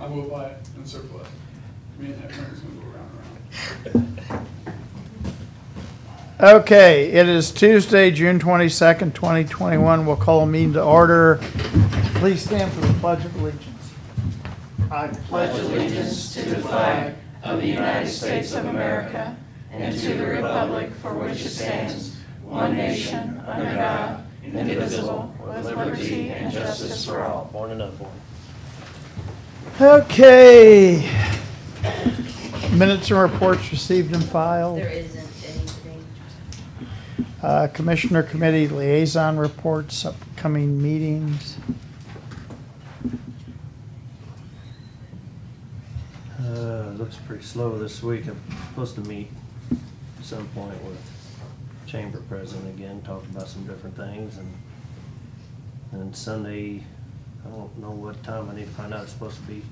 I will buy it in surplus. Me and that money's gonna go round and round. Okay, it is Tuesday, June 22nd, 2021. We'll call a meeting to order. Please stand for the Pledge of Allegiance. I pledge allegiance to the flag of the United States of America and to the republic for which it stands, one nation, under God, indivisible, with liberty and justice for all. Born and unborn. Okay. Minutes and reports received and filed. There isn't anything. Commissioner Committee Liaison Reports, upcoming meetings. Looks pretty slow this week. I'm supposed to meet at some point with Chamber President again, talk about some different things, and Sunday, I don't know what time, I need to find out, it's supposed to be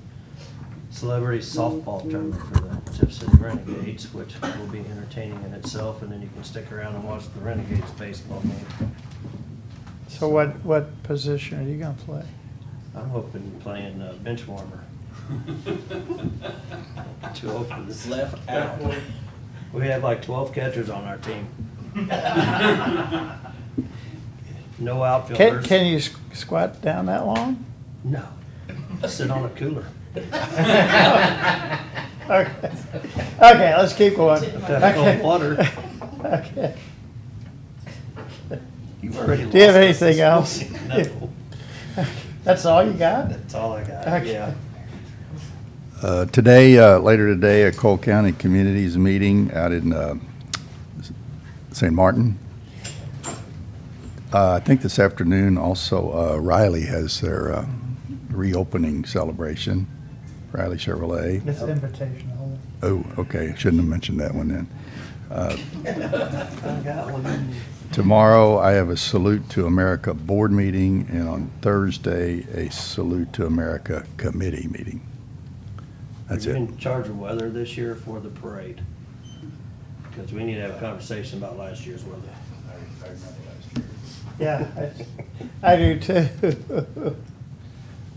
celebrity softball tournament for the Tiff City Renegades, which will be entertaining in itself, and then you can stick around and watch the Renegades baseball game. So what position are you gonna play? I'm hoping playing bench warmer. Too old for this. Left out. We have like 12 catchers on our team. No outfielders. Can you squat down that long? No. Sit on a cooler. Okay, okay, let's keep going. Have cold water. Okay. You've already Do you have lost anything this. else? No. That's all you got? That's all I got, Okay. yeah. Later today, a Cole County Communities meeting out in St. Martin. I think this afternoon also Riley has their reopening celebration, Riley Chevrolet. It's invitational. Oh, okay, shouldn't have mentioned that one then. I got one. Tomorrow, I have a Salute to America board meeting, and on Thursday, a Salute to America committee meeting. That's Are you it. in charge of weather this year for the parade? Because we need to have a conversation about last year's weather. Yeah, I do too.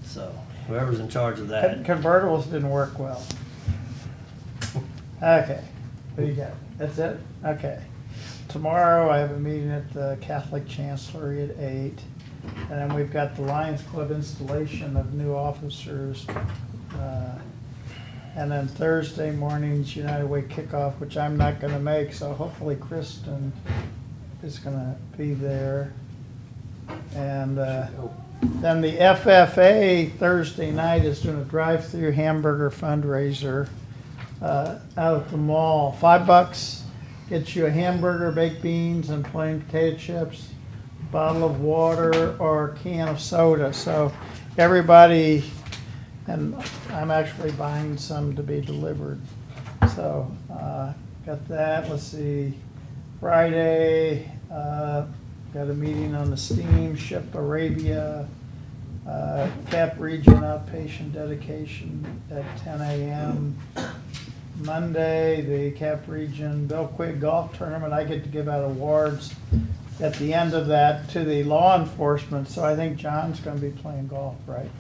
So whoever's in charge of that. Convertibles didn't work well. Okay, what do you got? That's it? Okay. Tomorrow, I have a meeting at the Catholic Chancellery at 8. And then we've got the Lions Club installation of new officers. And then Thursday morning's United Way kickoff, which I'm not gonna make, so hopefully Kristen is gonna be there. And then the FFA Thursday night is doing a drive-through hamburger fundraiser out at the mall. $5 gets you a hamburger, baked beans, and plain potato chips, bottle of water, or a can of soda. So everybody, and I'm actually buying some to be delivered. So got that. Let's see. Friday, got a meeting on the steam ship Arabia. Cap Region outpatient dedication at 10 a.m. Monday, the Cap Region Bill Quigg Golf Tournament. I get to give out awards at the end of that to the law enforcement, so I think John's gonna be playing golf, right?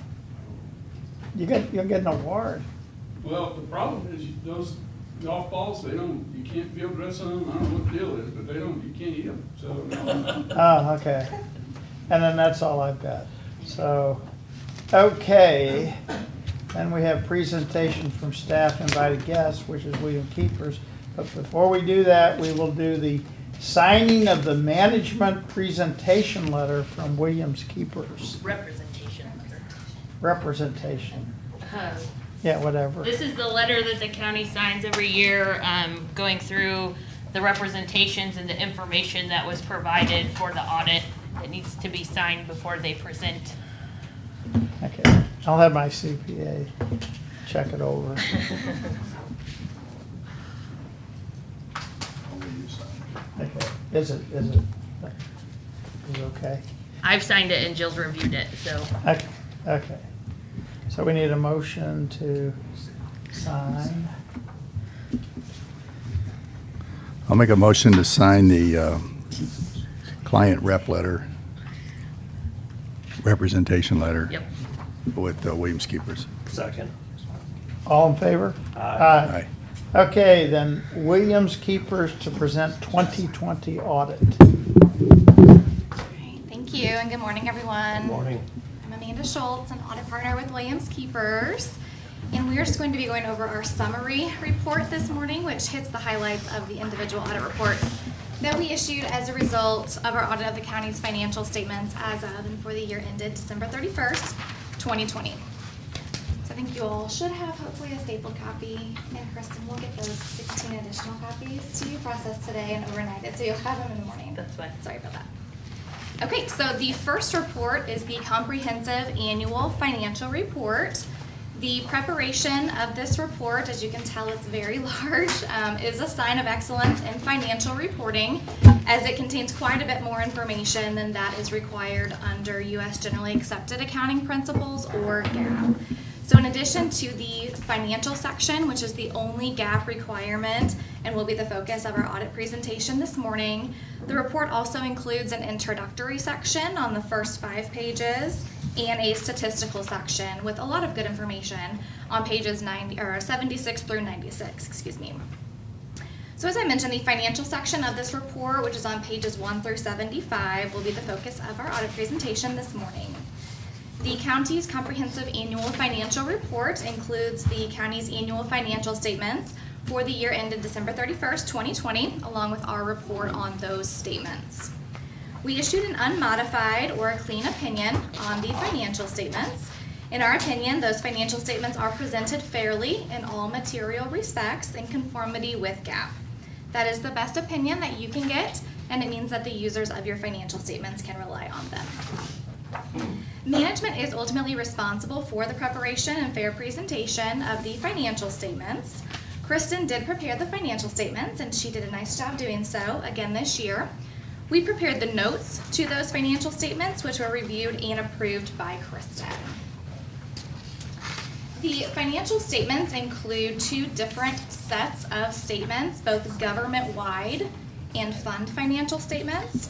You'll get an award. Well, the problem is those golf balls, you can't field dress on them. I don't know what the deal is, but you can't eat them, so. No. Oh, okay. And then that's all I've got. So, okay. Then we have presentation from staff invited guests, which is William Keepers. But before we do that, we will do the signing of the management presentation letter from Williams Keepers. Representation letter. Representation. Yeah, whatever. This is the letter that the county signs every year, going through the representations and the information that was provided for the audit that needs to be signed before they present. Okay, I'll have my CPA check it over. Okay, is it okay? I've signed it and Jill's reviewed it, so. Okay, okay. So we need a motion to sign. I'll make a motion to sign the client rep letter, representation letter. Yep. With Williams Keepers. Second. All in favor? Aye. Okay, then Williams Keepers to present 2020 audit. Great, thank you, and good morning, everyone. Good morning. I'm Amanda Schultz, an audit partner with Williams Keepers. And we're just going to be going over our summary report this morning, which hits the highlights of the individual audit reports that we issued as a result of our audit of the county's financial statements as of and for the year ended December 31st, 2020. So I think you all should have hopefully a stapled copy, and Kristen will get those 16 additional copies to you processed today and overnighted, so you'll have them in the morning. That's fine. Sorry about that. Okay, so the first report is the comprehensive annual financial report. The preparation of this report, as you can tell, it's very large, is a sign of excellence in financial reporting, as it contains quite a bit more information than that is required under U.S. Generally Accepted Accounting Principles, or GAAP. So in addition to the financial section, which is the only GAAP requirement and will be the focus of our audit presentation this morning, the report also includes an introductory section on the first 5 pages and a statistical section with a lot of good information on pages 76 through 96, excuse me. So as I mentioned, the financial section of this report, which is on pages 1 through 75, will be the focus of our audit presentation this morning. The county's comprehensive annual financial report includes the county's annual financial statements for the year ended December 31st, 2020, along with our report on those statements. We issued an unmodified or a clean opinion on the financial statements. In our opinion, those financial statements are presented fairly in all material respects in conformity with GAAP. That is the best opinion that you can get, and it means that the users of your financial statements can rely on them. Management is ultimately responsible for the preparation and fair presentation of the financial statements. Kristen did prepare the financial statements, and she did a nice job doing so again this year. We prepared the notes to those financial statements, which were reviewed and approved by Kristen. The financial statements include 2 different sets of statements, both government-wide and fund financial statements.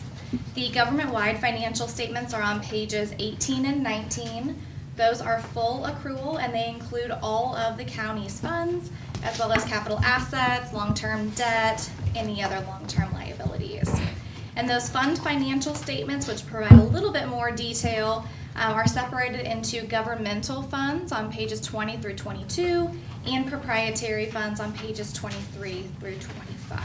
The government-wide financial statements are on pages 18 and 19. Those are full accrual, and they include all of the county's funds, as well as capital assets, long-term debt, any other long-term liabilities. And those fund financial statements, which provide a little bit more detail, are separated into governmental funds on pages 20 through 22 and proprietary funds on pages 23 through 25.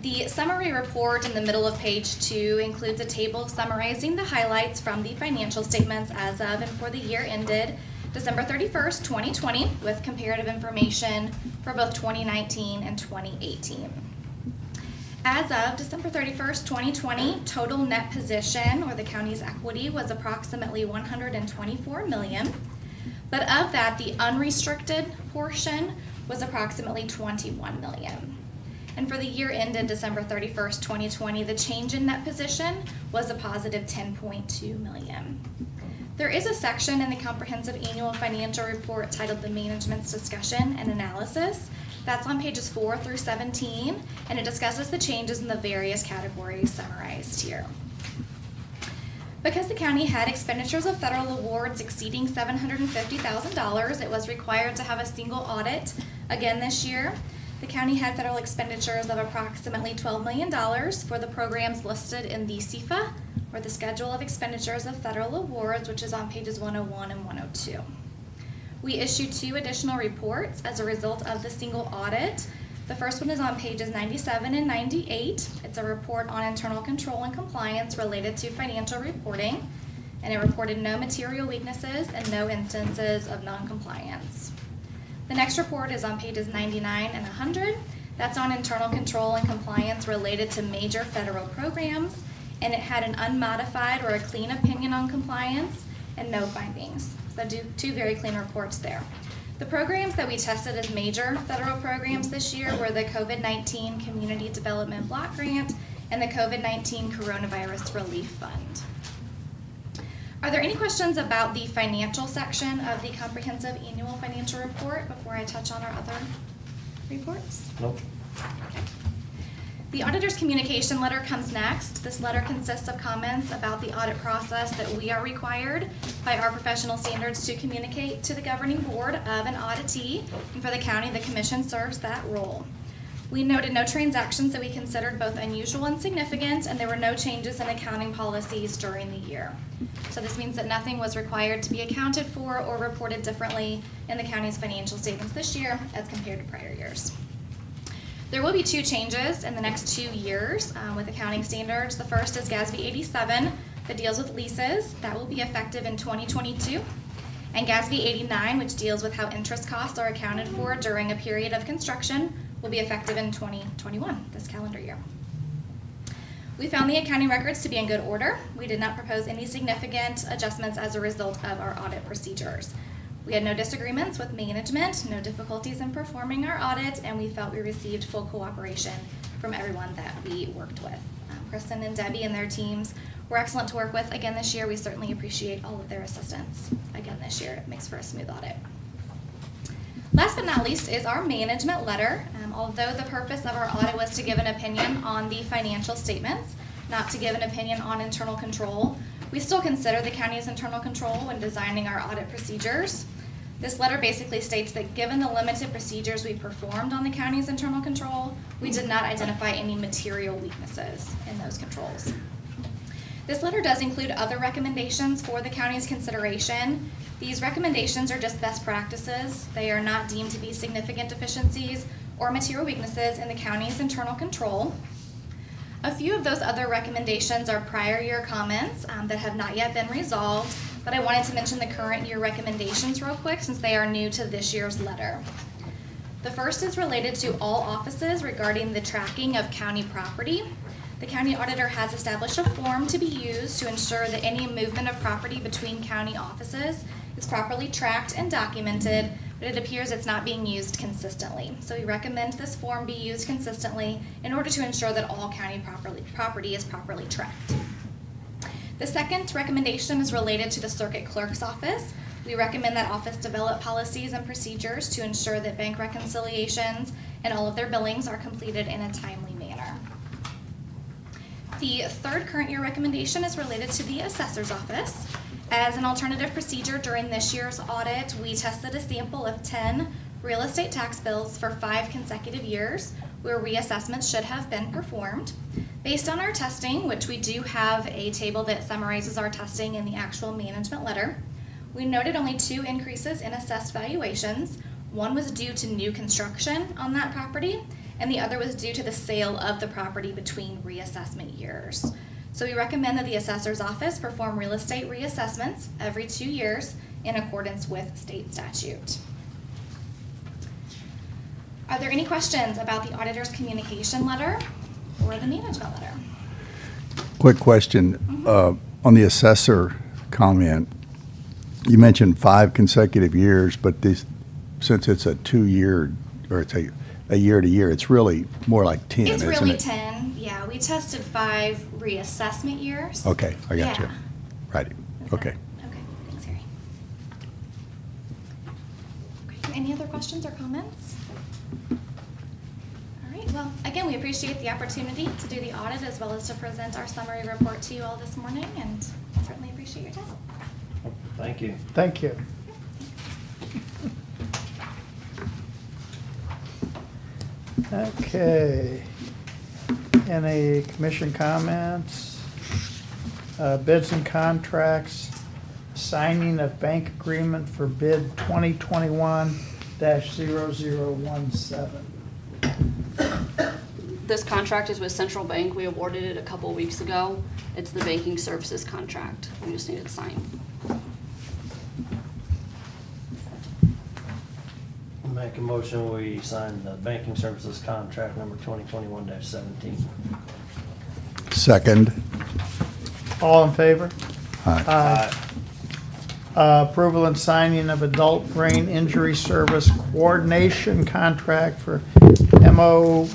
The summary report in the middle of page 2 includes a table summarizing the highlights from the financial statements as of and for the year ended December 31st, 2020, with comparative information for both 2019 and 2018. As of December 31st, 2020, total net position, or the county's equity, was approximately $124 million. But of that, the unrestricted portion was approximately $21 million. And for the year ended December 31st, 2020, the change in net position was a positive $10.2 million. There is a section in the comprehensive annual financial report titled the Management's Discussion and Analysis. That's on pages 4 through 17, and it discusses the changes in the various categories summarized here. Because the county had expenditures of federal awards exceeding $750,000, it was required to have a single audit again this year. The county had federal expenditures of approximately $12 million for the programs listed in the CFA, or the Schedule of Expenditures of Federal Awards, which is on pages 101 and 102. We issued 2 additional reports as a result of the single audit. The first one is on pages 97 and 98. It's a report on internal control and compliance related to financial reporting, and it reported no material weaknesses and no instances of non-compliance. The next report is on pages 99 and 100. That's on internal control and compliance related to major federal programs, and it had an unmodified or a clean opinion on compliance and no findings. So 2 very clean reports there. The programs that we tested as major federal programs this year were the COVID-19 Community Development Block Grant and the COVID-19 Coronavirus Relief Fund. Are there any questions about the financial section of the comprehensive annual financial report before I touch on our other reports? Nope. Okay. The auditor's communication letter comes next. This letter consists of comments about the audit process that we are required by our professional standards to communicate to the governing board of an auditee. And for the county, the commission serves that role. We noted no transactions that we considered both unusual and significant, and there were no changes in accounting policies during the year. So this means that nothing was required to be accounted for or reported differently in the county's financial statements this year as compared to prior years. There will be 2 changes in the next 2 years with accounting standards. The first is GASB 87 that deals with leases. That will be effective in 2022. And GASB 89, which deals with how interest costs are accounted for during a period of construction, will be effective in 2021, this calendar year. We found the accounting records to be in good order. We did not propose any significant adjustments as a result of our audit procedures. We had no disagreements with management, no difficulties in performing our audit, and we felt we received full cooperation from everyone that we worked with. Kristen and Debbie and their teams were excellent to work with again this year. We certainly appreciate all of their assistance again this year. It makes for a smooth audit. Last but not least is our management letter. Although the purpose of our audit was to give an opinion on the financial statements, not to give an opinion on internal control, we still consider the county's internal control when designing our audit procedures. This letter basically states that given the limited procedures we performed on the county's internal control, we did not identify any material weaknesses in those controls. This letter does include other recommendations for the county's consideration. These recommendations are just best practices. They are not deemed to be significant deficiencies or material weaknesses in the county's internal control. A few of those other recommendations are prior year comments that have not yet been resolved, but I wanted to mention the current year recommendations real quick since they are new to this year's letter. The first is related to all offices regarding the tracking of county property. The county auditor has established a form to be used to ensure that any movement of property between county offices is properly tracked and documented, but it appears it's not being used consistently. So we recommend this form be used consistently in order to ensure that all county property is properly tracked. The second recommendation is related to the circuit clerk's office. We recommend that office develop policies and procedures to ensure that bank reconciliations and all of their billings are completed in a timely manner. The third current year recommendation is related to the assessor's office. As an alternative procedure during this year's audit, we tested a sample of 10 real estate tax bills for 5 consecutive years where reassessments should have been performed. Based on our testing, which we do have a table that summarizes our testing in the actual management letter, we noted only 2 increases in assessed valuations. One was due to new construction on that property, and the other was due to the sale of the property between reassessment years. So we recommend that the assessor's office perform real estate reassessments every 2 years in accordance with state statute. Are there any questions about the auditor's communication letter or the management letter? Quick question. On the assessor comment, you mentioned 5 consecutive years, but since it's a 2-year, or it's a year to year, it's really more like 10, It's isn't really it? 10, yeah. We tested 5 reassessment years. Okay, I got you. Yeah. Right, okay. Okay, thanks, Harry. Okay, any other questions or comments? All right, well, again, we appreciate the opportunity to do the audit as well as to present our summary report to you all this morning, and certainly appreciate your time. Thank you. Thank you. Okay. Any commission comments? Bids and contracts, signing of bank agreement for bid 2021-0017. This contract is with Central Bank. We awarded it a couple weeks ago. It's the banking services contract. We just need it signed. Make a motion, we sign the banking services contract number 2021-17. Second. All in favor? Aye. Approval and signing of adult brain injury service coordination contract for MODHSS.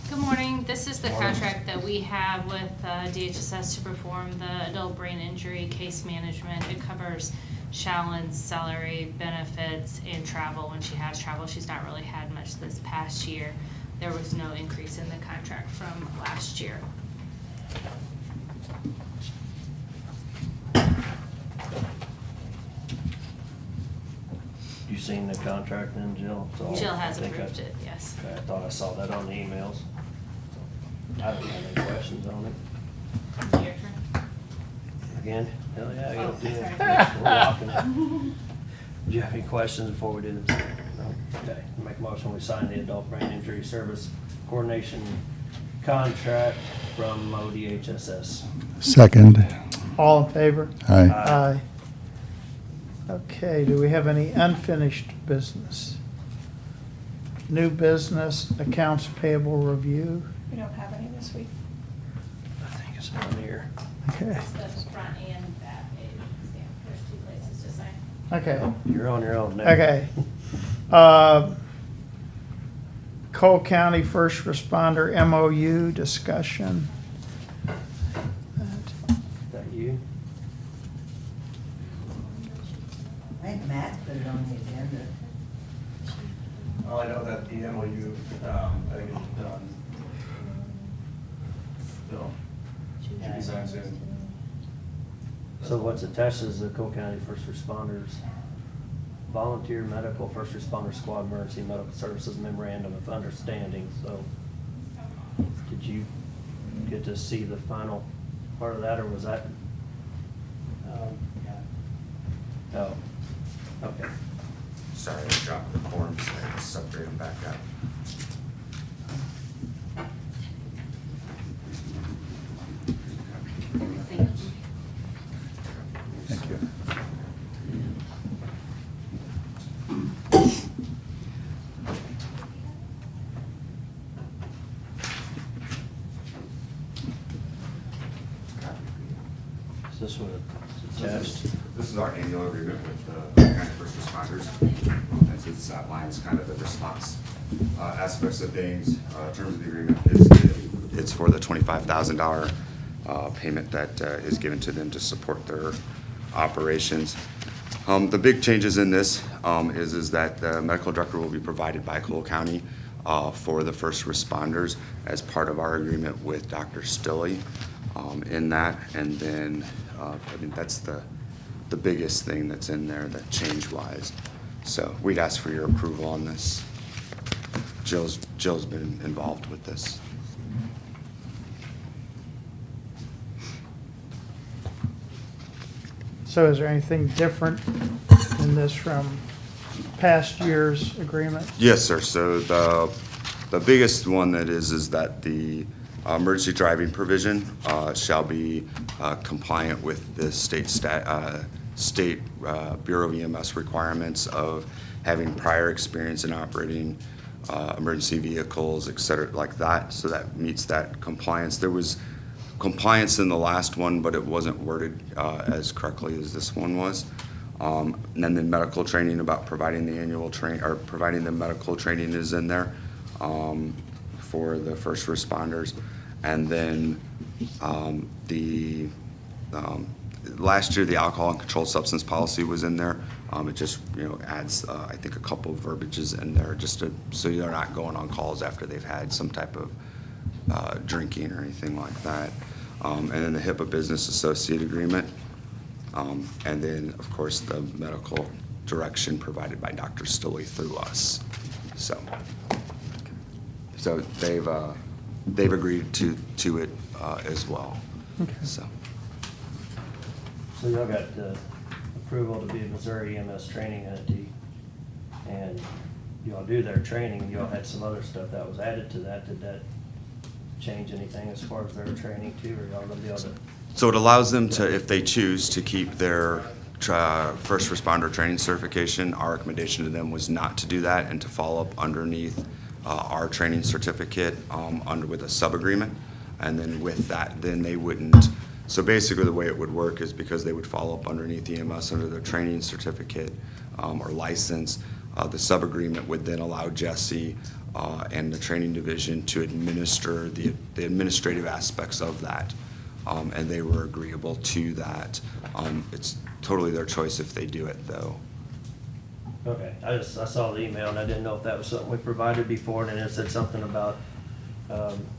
Good morning. This is the contract that we have with DHSS to perform the adult brain injury case management. It covers Shallon's salary, benefits, and travel when she has travel. She's not really had much this past year. there was no increase in the contract from last year. You seen the contract then, Jill? So Jill has I think approved it, yes. Okay, I thought I saw that on the emails. I don't have any questions on it. Your turn. Again? Hell yeah, I Oh, gotta do it. sorry. We're rocking. Do you have any questions before we do this? No? Okay, make a motion, we sign the adult brain injury service coordination contract from ODHSS. Second. All in favor? Aye. Aye. Okay, do we have any unfinished business? New business, accounts payable review? We don't have any this week. I think it's down here. Okay, The front and back page, there's two places to sign. okay, You're on your own now. okay. Cole County First Responder MOU discussion. Is that you? I think Matt put it on the agenda. I know that the MOU, I think it's done. So, should be signed soon. So what's attached is the Cole County First Responders Volunteer Medical First Responder Squad Emergency Medical Services Memorandum of Understanding, so did you get to see the final part of that, or was that? Oh, okay. Sorry, I dropped the forms, I just separate them back out. Thank you. Is this what it's attached? This is our annual agreement with the county first responders. As it outlines kind of the response aspects of things. Terms of the agreement is it's for the $25,000 payment that is given to them to support their operations. The big changes in this is that the medical director will be provided by Cole County for the first responders as part of our agreement with Dr. Stilley in that. And then I think that's the biggest thing that's in there, that change-wise. So we'd ask for your approval on this. Jill's been involved with this. So is there anything different in this from past year's agreement? Yes, sir. So the biggest one that is that the emergency driving provision shall be compliant with the state Bureau of EMS requirements of having prior experience in operating emergency vehicles, et cetera, like that. So that meets that compliance. There was compliance in the last one, but it wasn't worded as correctly as this one was. And then the medical training about providing the annual providing the medical training is in there for the first responders. And then last year, the alcohol and controlled substance policy was in there. It just, adds, I think, a couple of verbiages in there just so they're not going on calls after they've had some type of drinking or anything like that. And then the HIPAA Business Associate Agreement. And then, of course, the medical direction provided by Dr. Stilley through us. So they've agreed to it as well. Okay. So. So y'all got approval to be a Missouri EMS training entity, and y'all do their training, y'all had some other stuff that was added to that. Did that change anything as far as their training too, or y'all gonna be able to? So it allows them to, if they choose, to keep their first responder training certification. Our recommendation to them was not to do that and to follow up underneath our training certificate with a sub-agreement. And then with that, then they wouldn't. So basically the way it would work is because they would follow up underneath EMS under their training certificate or license, the sub-agreement would then allow Jesse and the training division to administer the administrative aspects of that. And they were agreeable to that. It's totally their choice if they do it, though. Okay, I saw the email and I didn't know if that was something we provided before, and then it said something about,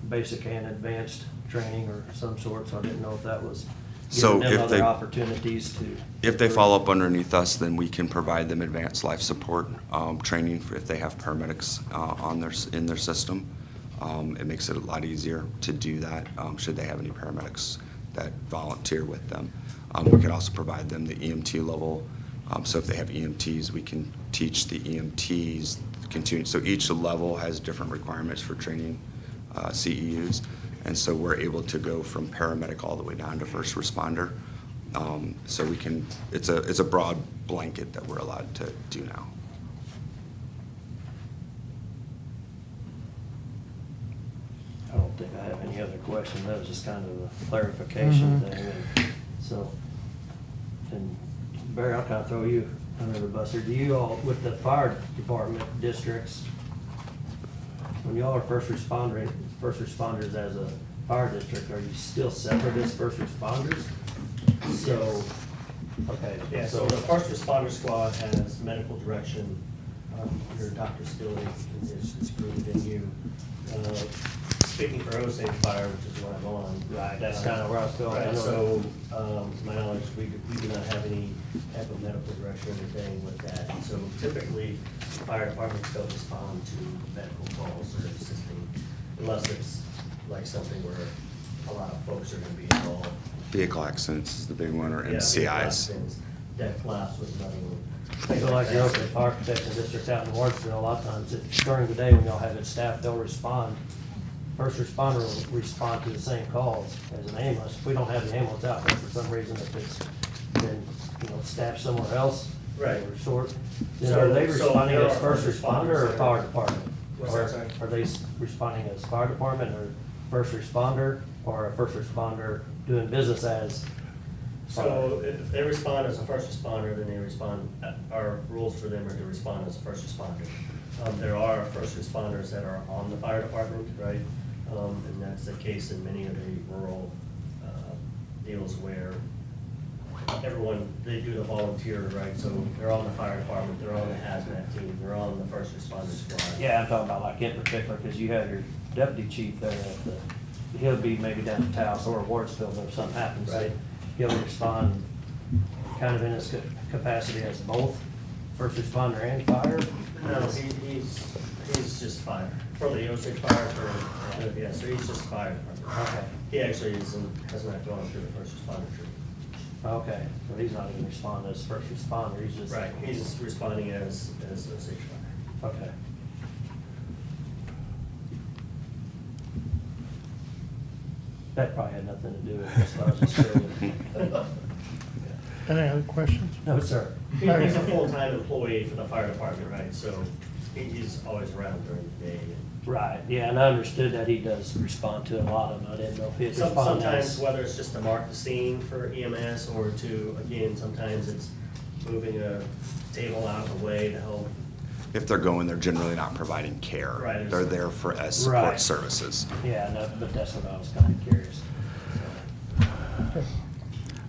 basic and advanced training or some sort, so I didn't know if that was So giving them if they- other opportunities to. If they fall up underneath us, then we can provide them advanced life support training for if they have paramedics in their system. It makes it a lot easier to do that, should they have any paramedics that volunteer with them. We can also provide them the EMT level. So if they have EMTs, we can teach the EMTs continue. So each level has different requirements for training CEUs. And so we're able to go from paramedic all the way down to first responder. So we can, it's a broad blanket that we're allowed to do now. I don't think I have any other question. That was just kind of a clarification thing. And so, and Barry, I'll kind of throw you under the bus here. Do you all, with the fire department districts, when y'all are first responders as a fire district, are you still separate as first responders? So, okay. Yeah, so the first responder squad has medical direction under Dr. Stilley and his group and you. Speaking for Osage Fire, which is what I'm on. Right, that's kind of where I was going. I Right, know so, to my knowledge, we do not have any type of medical direction or anything with that. So typically, fire departments don't respond to medical calls or assisting unless it's like something where a lot of folks are gonna be involved. Vehicle accidents is the big one, or Yeah, NCIs. Death class was another one. I feel like the Osage Fire Protection District out in Wardsboro, a lot of times, during the day when y'all have it staffed, they'll respond. First responder will respond to the same calls as an ambulance. If we don't have the ambulance out there for some reason, if it's been, staffed somewhere else. Right. Or short, then are they So responding there as are first first responder or responders fire there. department? What's Or that, sorry? are they responding as fire department or first responder, or a first responder doing business as? So if they respond as a first responder, then they respond, our rules for them are to respond as a first responder. There are first responders that are on the fire department, right? And that's the case in many of the rural deals where everyone, they do the volunteer, right? So they're on the fire department, they're on the hazmat team, they're on the first responder squad. Yeah, I'm talking about like in particular, because you have your deputy chief there at the, he'll be maybe down in Taos or Wardsville if something happens. Right. He'll respond kind of in his capacity as both first responder and fire? No, he's just fire. For the Osage Fire, yeah, so he's just fire department. Okay, He actually has not gone through the first responder training. okay, so he's not even responding as first responder, he's just. Right, he's responding as Osage Fire. Okay. That probably had nothing to do with this, but I was just curious. Any other questions? No, sir. He's a full-time employee for the fire department, right, so he's always around during the day. Right, yeah, and I understood that he does respond to a lot of them, I didn't know if he'd respond Sometimes, as. whether it's just to mark the scene for EMS or to, again, sometimes it's moving a table out of the way to help. If they're going, they're generally not providing care. Right. They're there for as support Right. services. Yeah, no, but that's what I was kind of curious.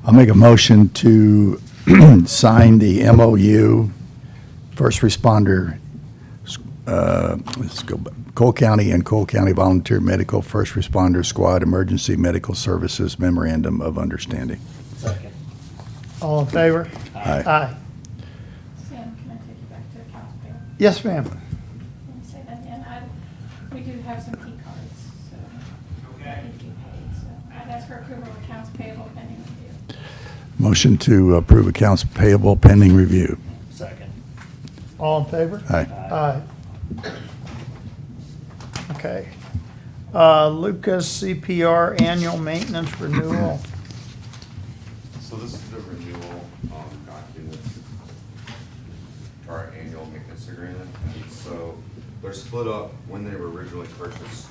I'll make a motion to sign the MOU, first responder, let's go back, Cole County and Cole County Volunteer Medical First Responder Squad Emergency Medical Services Memorandum of Understanding. Second. All in favor? Aye. Aye. Sam, can I take you back to accounts payable? Yes, ma'am. Let me say that again. We do have some P cards, so. That need to be paid, so I'd ask for approval of accounts payable pending review. Motion to approve accounts payable pending review. Second. All in favor? Aye. Aye. Okay. Lucas CPR annual maintenance renewal. So this is the renewal document for our annual maintenance agreement. And so they're split up when they were originally purchased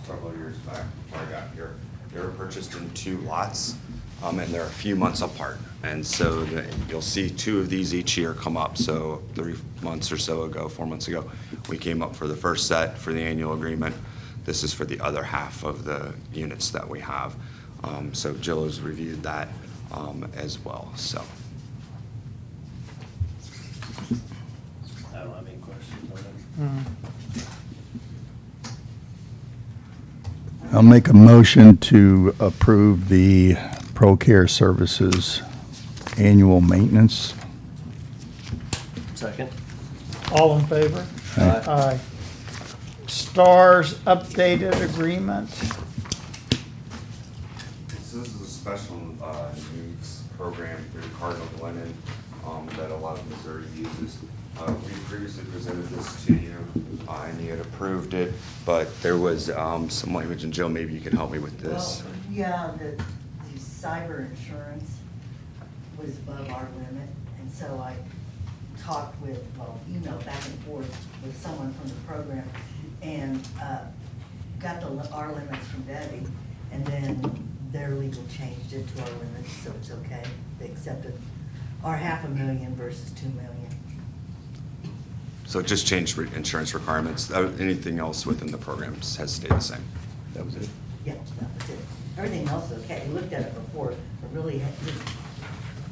several years back before I got here. They were purchased in 2 lots and they're a few months apart. And so you'll see 2 of these each year come up. So 3 months or so ago, 4 months ago, we came up for the first set for the annual agreement. This is for the other half of the units that we have. So Jill has reviewed that as well, so. I don't have any questions on it. I'll make a motion to approve the ProCare Services annual maintenance. Second? All in favor? Aye. Aye. STARS updated agreement. So this is a special needs program through Cardinal Glennon that a lot of Missouri uses. We previously presented this to you and you had approved it, but there was some language, and Jill, maybe you can help me with this. Well, yeah, the cyber insurance was above our limit, and so I talked with, emailed back and forth with someone from the program, and got our limits from Debbie, and then their legal changed it to our limits, so it's okay. They accepted our $500,000 versus $2 million. So it just changed insurance requirements. Anything else within the programs has stayed the same. That was it? Yeah, that was it. Everything else is okay. I looked at it before, but really had to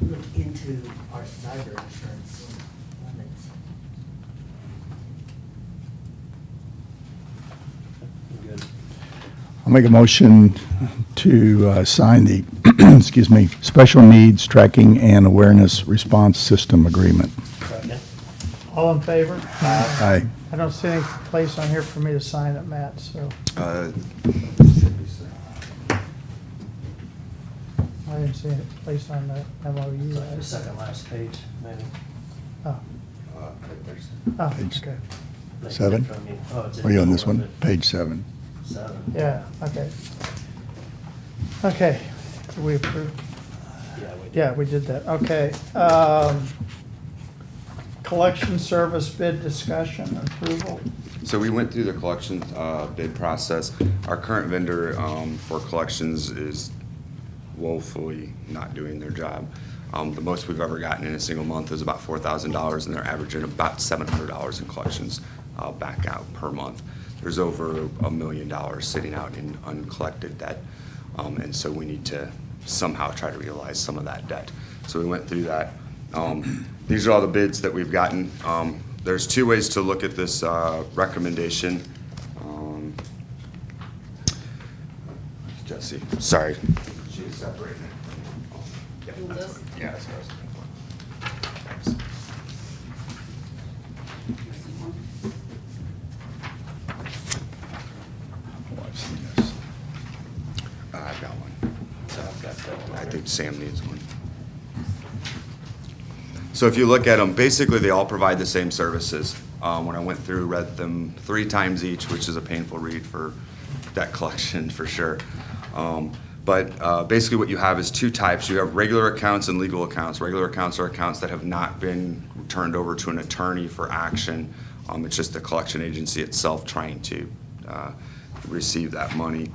look into our cyber insurance limits. Good. I'll make a motion to sign the, excuse me, Special Needs Tracking and Awareness Response System Agreement. Second? All in favor? Aye. I don't see any place on here for me to sign it, Matt, so Uh, I didn't see any place on the MOU. The second last page, maybe. Oh, right there's- oh, Page okay. Like, Seven? from you. Oh, it's in Are you on this the middle one? of Page 7. it. 7. Yeah, okay. Okay, did we approve? Yeah, we did. Yeah, we did that, okay. Collection service bid discussion and approval. So we went through the collections bid process. Our current vendor for collections is woefully not doing their job. The most we've ever gotten in a single month is about $4,000, and they're averaging about $700 in collections back out per month. There's over $1 million sitting out in uncollected debt, and so we need to somehow try to realize some of that debt. So we went through that. These are all the bids that we've gotten. There's two ways to look at this recommendation. Jesse, sorry. She's separating it. Yeah, that's what- yeah, that's what I was looking for. Thanks. Oh, I've seen this. I've got one. So I've got that one. I think Sam needs one. So if you look at them, basically they all provide the same services. When I went through, read them 3 times each, which is a painful read for debt collection for sure. But basically what you have is 2 types. You have regular accounts and legal accounts. Regular accounts are accounts that have not been turned over to an attorney for action. It's just the collection agency itself trying to receive that money.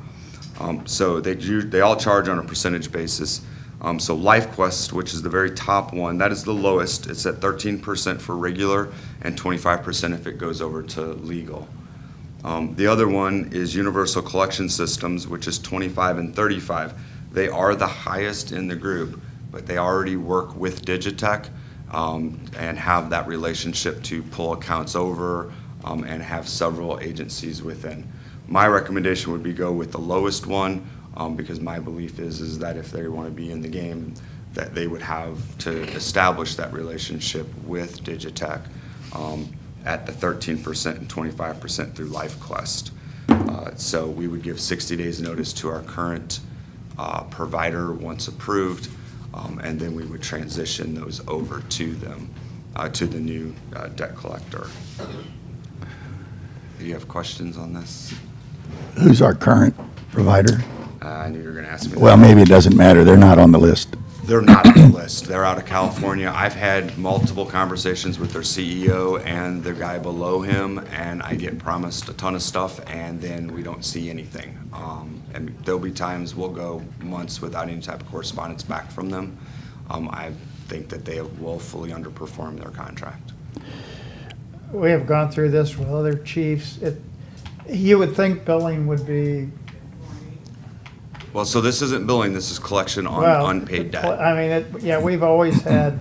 So they all charge on a percentage basis. So LifeQuest, which is the very top one, that is the lowest. It's at 13% for regular and 25% if it goes over to legal. The other one is Universal Collection Systems, which is 25 and 35. They are the highest in the group, but they already work with Digitech and have that relationship to pull accounts over and have several agencies within. My recommendation would be go with the lowest one because my belief is that if they want to be in the game, that they would have to establish that relationship with Digitech at the 13% and 25% through LifeQuest. So we would give 60 days notice to our current provider once approved, and then we would transition those over to them, to the new debt collector. Do you have questions on this? Who's our current provider? I knew you were going to ask me that. Well, maybe it doesn't matter. They're not on the list. They're not on the list. They're out of California. I've had multiple conversations with their CEO and the guy below him, and I get promised a ton of stuff, and then we don't see anything. And there'll be times we'll go months without any type of correspondence back from them. I think that they have woefully underperformed their contract. We have gone through this with other chiefs. You would think billing would be, Well, so this isn't billing, this is collection on well. unpaid debt. I mean, yeah, we've always had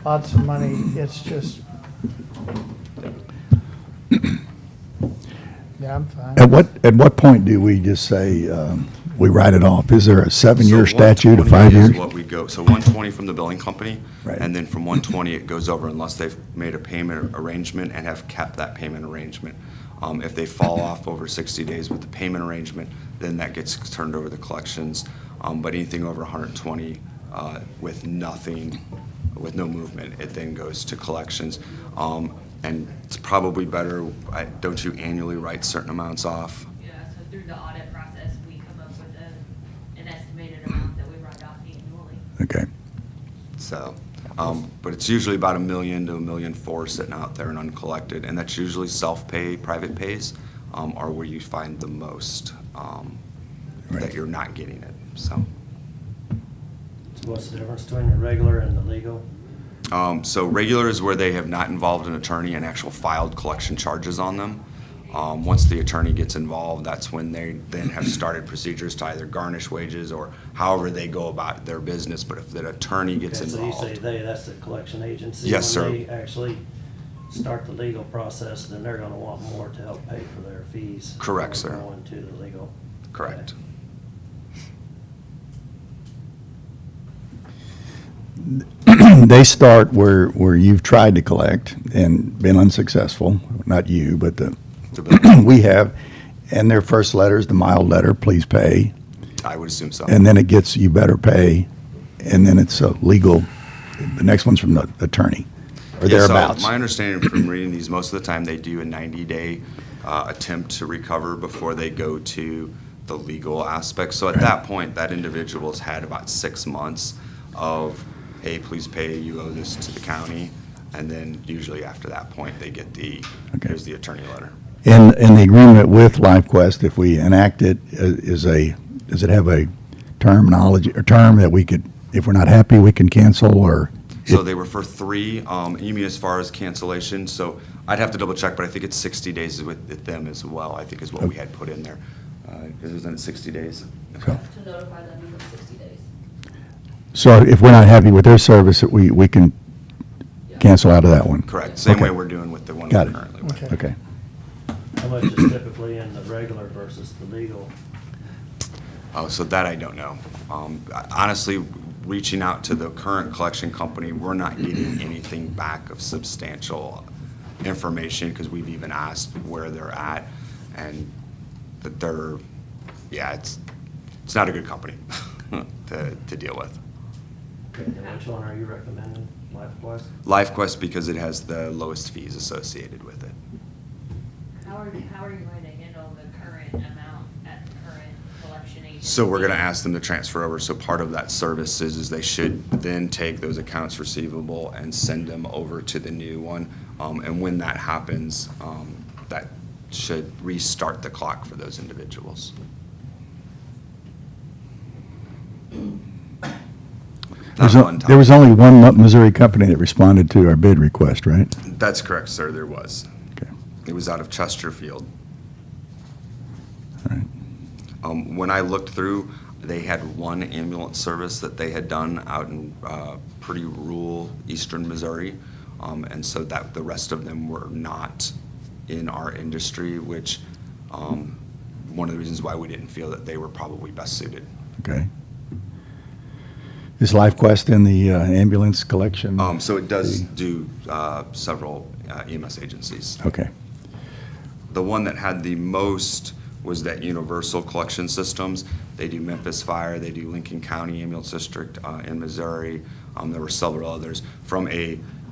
lots of money. It's just, Yeah, I'm fine. At what point do we just say, we write it off? Is there a 7-year So statute, a 120 5 years? is what we go, so 120 from the billing company. Right. And then from 120, it goes over unless they've made a payment arrangement and have kept that payment arrangement. If they fall off over 60 days with the payment arrangement, then that gets turned over to collections. But anything over 120 with nothing, with no movement, it then goes to collections. And it's probably better, don't you annually write certain amounts off? Yeah, so through the audit process, we come up with an estimated amount that we write off annually. Okay. So, but it's usually about $1 million to $1.4 million sitting out there and uncollected, and that's usually self-pay, private pays, are where you find the most, that you're not getting it, so. So what's the difference between the regular and the legal? So regular is where they have not involved an attorney and actual filed collection charges on them. Once the attorney gets involved, that's when they then have started procedures to either garnish wages or however they go about their business. But if the attorney gets Okay, so you involved. say they, that's the collection agency? Yes, sir. When they actually start the legal process, then they're gonna want more to help pay for their fees. Correct, that are sir. Going to the legal. Correct. They start where you've tried to collect and been unsuccessful, not you, but we have, and their first letter is the mild letter, please pay, I would assume so. and then it gets you better pay, and then it's a legal, the next one's from the attorney, or Yeah, so thereabouts. my understanding from reading these, most of the time they do a 90-day attempt to recover before they go to the legal aspect. So at that point, that individual's had about 6 months of, hey, please pay, you owe this to the county. And then usually after that point, they get the, here's the attorney letter. In the agreement with LifeQuest, if we enact it, does it have a terminology, or term that we could, if we're not happy, we can cancel, or? So they were for 3, you mean as far as cancellation? So I'd have to double check, but I think it's 60 days with them as well, I think is what we had put in there. Isn't it 60 days? Okay. To notify them in 60 days. So if we're not happy with their service, we can cancel out of that one? Correct, same Okay. way we're doing with the one Got we're it. currently with. Okay. How much is typically in the regular versus the legal? Oh, so that I don't know. Honestly, reaching out to the current collection company, we're not getting anything back of substantial information because we've even asked where they're at, and that they're, yeah, it's not a good company to deal with. Okay, and which one are you recommending, LifeQuest? LifeQuest because it has the lowest fees associated with it. How are you going to handle the current amount at the current collection agency? So we're gonna ask them to transfer over, so part of that service is they should then take those accounts receivable and send them over to the new one. And when that happens, that should restart the clock for those individuals. Not one time. There was only one Missouri company that responded to our bid request, right? That's correct, sir, there was. Okay. It was out of Chesterfield. All right. When I looked through, they had one ambulance service that they had done out in pretty rural eastern Missouri. And so that the rest of them were not in our industry, which one of the reasons why we didn't feel that they were probably best suited. Okay. Is LifeQuest in the ambulance collection? So it does do several EMS agencies. Okay. The one that had the most was that Universal Collection Systems. They do Memphis Fire, they do Lincoln County Ambulance District in Missouri. There were several others. From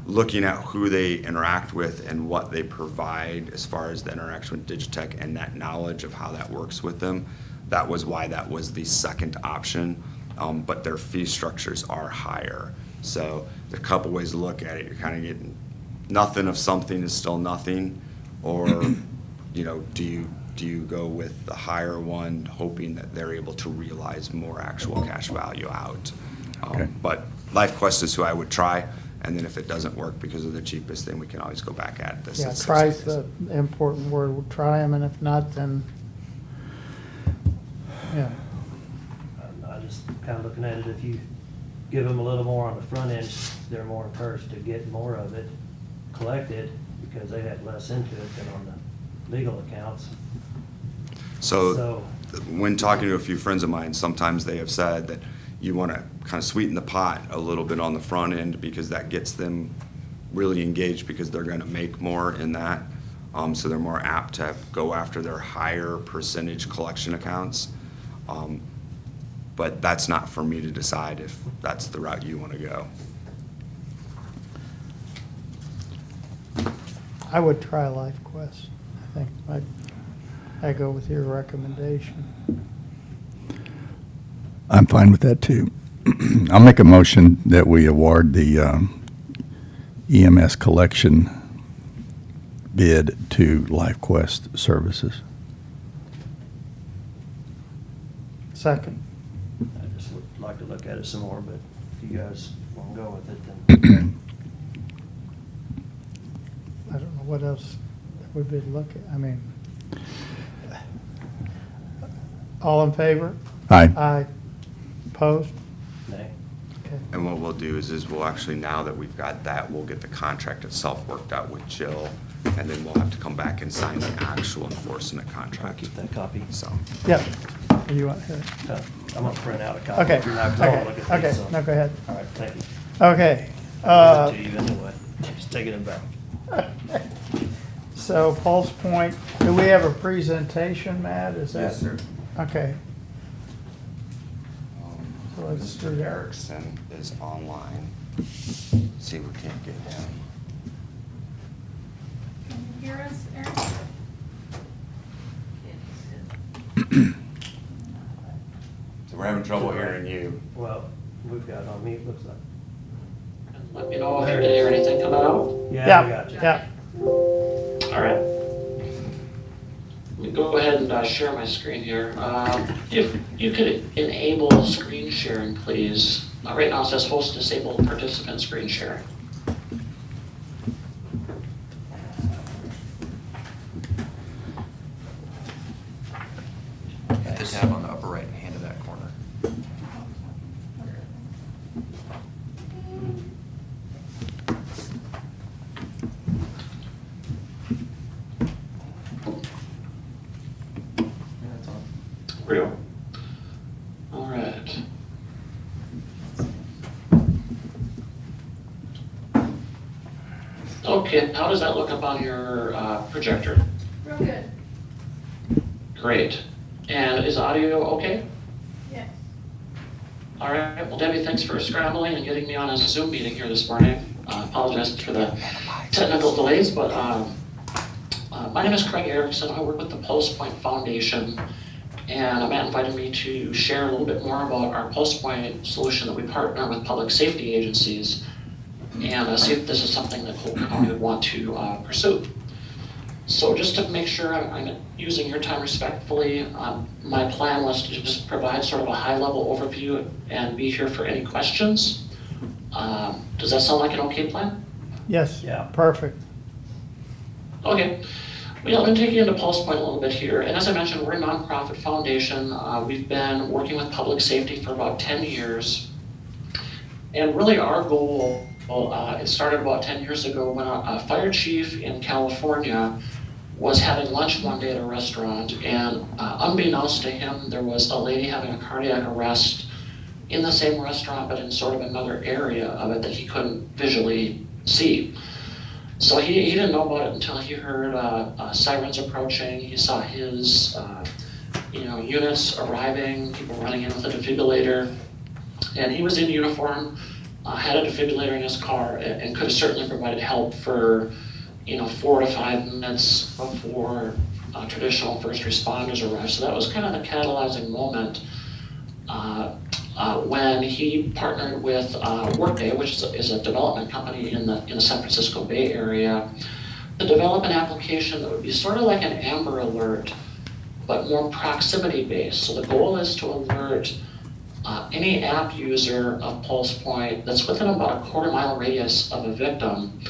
looking at who they interact with and what they provide as far as the interaction with Digitech and that knowledge of how that works with them, that was why that was the second option. But their fee structures are higher. So there's a couple ways to look at it. You're kind of getting nothing of something is still nothing, or do you go with the higher one, hoping that they're able to realize more actual cash value out? Okay. But LifeQuest is who I would try, and then if it doesn't work because of the cheapest, then we can always go back at this. Yeah, at try's 60 days. the important word. We'll try them, and if not, then, yeah. I just kind of looking at it, if you give them a little more on the front end, they're more encouraged to get more of it collected because they had less into it than on the legal accounts. So when talking to a few friends of mine, sometimes they have said that you want to kind of sweeten the pot a little bit on the front end because that gets them really engaged because they're going to make more in that. So they're more apt to go after their higher percentage collection accounts. But that's not for me to decide if that's the route you want to go. I would try LifeQuest. I think I'd go with your recommendation. I'm fine with that too. I'll make a motion that we award the EMS collection bid to LifeQuest Services. Second. I just would like to look at it some more, but if you guys want to go with it, then. I don't know what else would be looking, I mean, all in favor? Aye. Aye. Opposed? Nay. Okay. And what we'll do is we'll actually, now that we've got that, we'll get the contract itself worked out with Jill, and then we'll have to come back and sign the actual enforcement I'll contract. keep that copy. So, Yep. You want here? I'm gonna print out a copy. Okay, if you're not gonna look at okay, these, okay, so. no, go ahead. All right, thank you. Okay. I'll give it to you anyway. Just taking it back. So Pulse Point, do we have a presentation, Matt? Is that? yes, sir. Okay. So let's do Mr. that. Erickson is online. See if we can't get him. Can you hear us, Eric? So we're having trouble hearing you. Well, we've got it on mute, looks like. Let me know if you can hear anything coming out. Yeah, we got you. Yeah. All right. Let me go ahead and share my screen here. If you could enable screen sharing, please. Right now it says host disabled participant screen sharing. Hit the tab on the upper right hand of that corner. Real. All right. Okay, how does that look up on your projector? Real good. Great. And is audio okay? Yes. All right, well, Debbie, thanks for scrambling and getting me on a Zoom meeting here this morning. Apologize for the technical delays, but my name is Craig Erickson. I work with the Pulse Point Foundation, and Matt invited me to share a little bit more about our Pulse Point solution that we partner with public safety agencies and see if this is something that Cole County would want to pursue. So just to make sure I'm using your time respectfully, my plan was to just provide sort of a high-level overview and be here for any questions. Does that sound like an okay plan? Yes. Yeah. Perfect. Okay. Well, I'm going to take you into Pulse Point a little bit here. And as I mentioned, we're a nonprofit foundation. We've been working with public safety for about 10 years. And really our goal, it started about 10 years ago when a fire chief in California was having lunch one day at a restaurant, and unbeknownst to him, there was a lady having a cardiac arrest in the same restaurant, but in sort of another area of it that he couldn't visually see. So he didn't know about it until he heard sirens approaching. He saw his units arriving, people running in with a defibrillator, and he was in uniform, had a defibrillator in his car, and could have certainly provided help for 4 to 5 minutes before traditional first responders arrived. So that was kind of the catalyzing moment when he partnered with Workday, which is a development company in the San Francisco Bay Area, to develop an application that would be sort of like an Amber Alert, but more proximity based. So the goal is to alert any app user of Pulse Point that's within about a quarter-mile radius of a victim.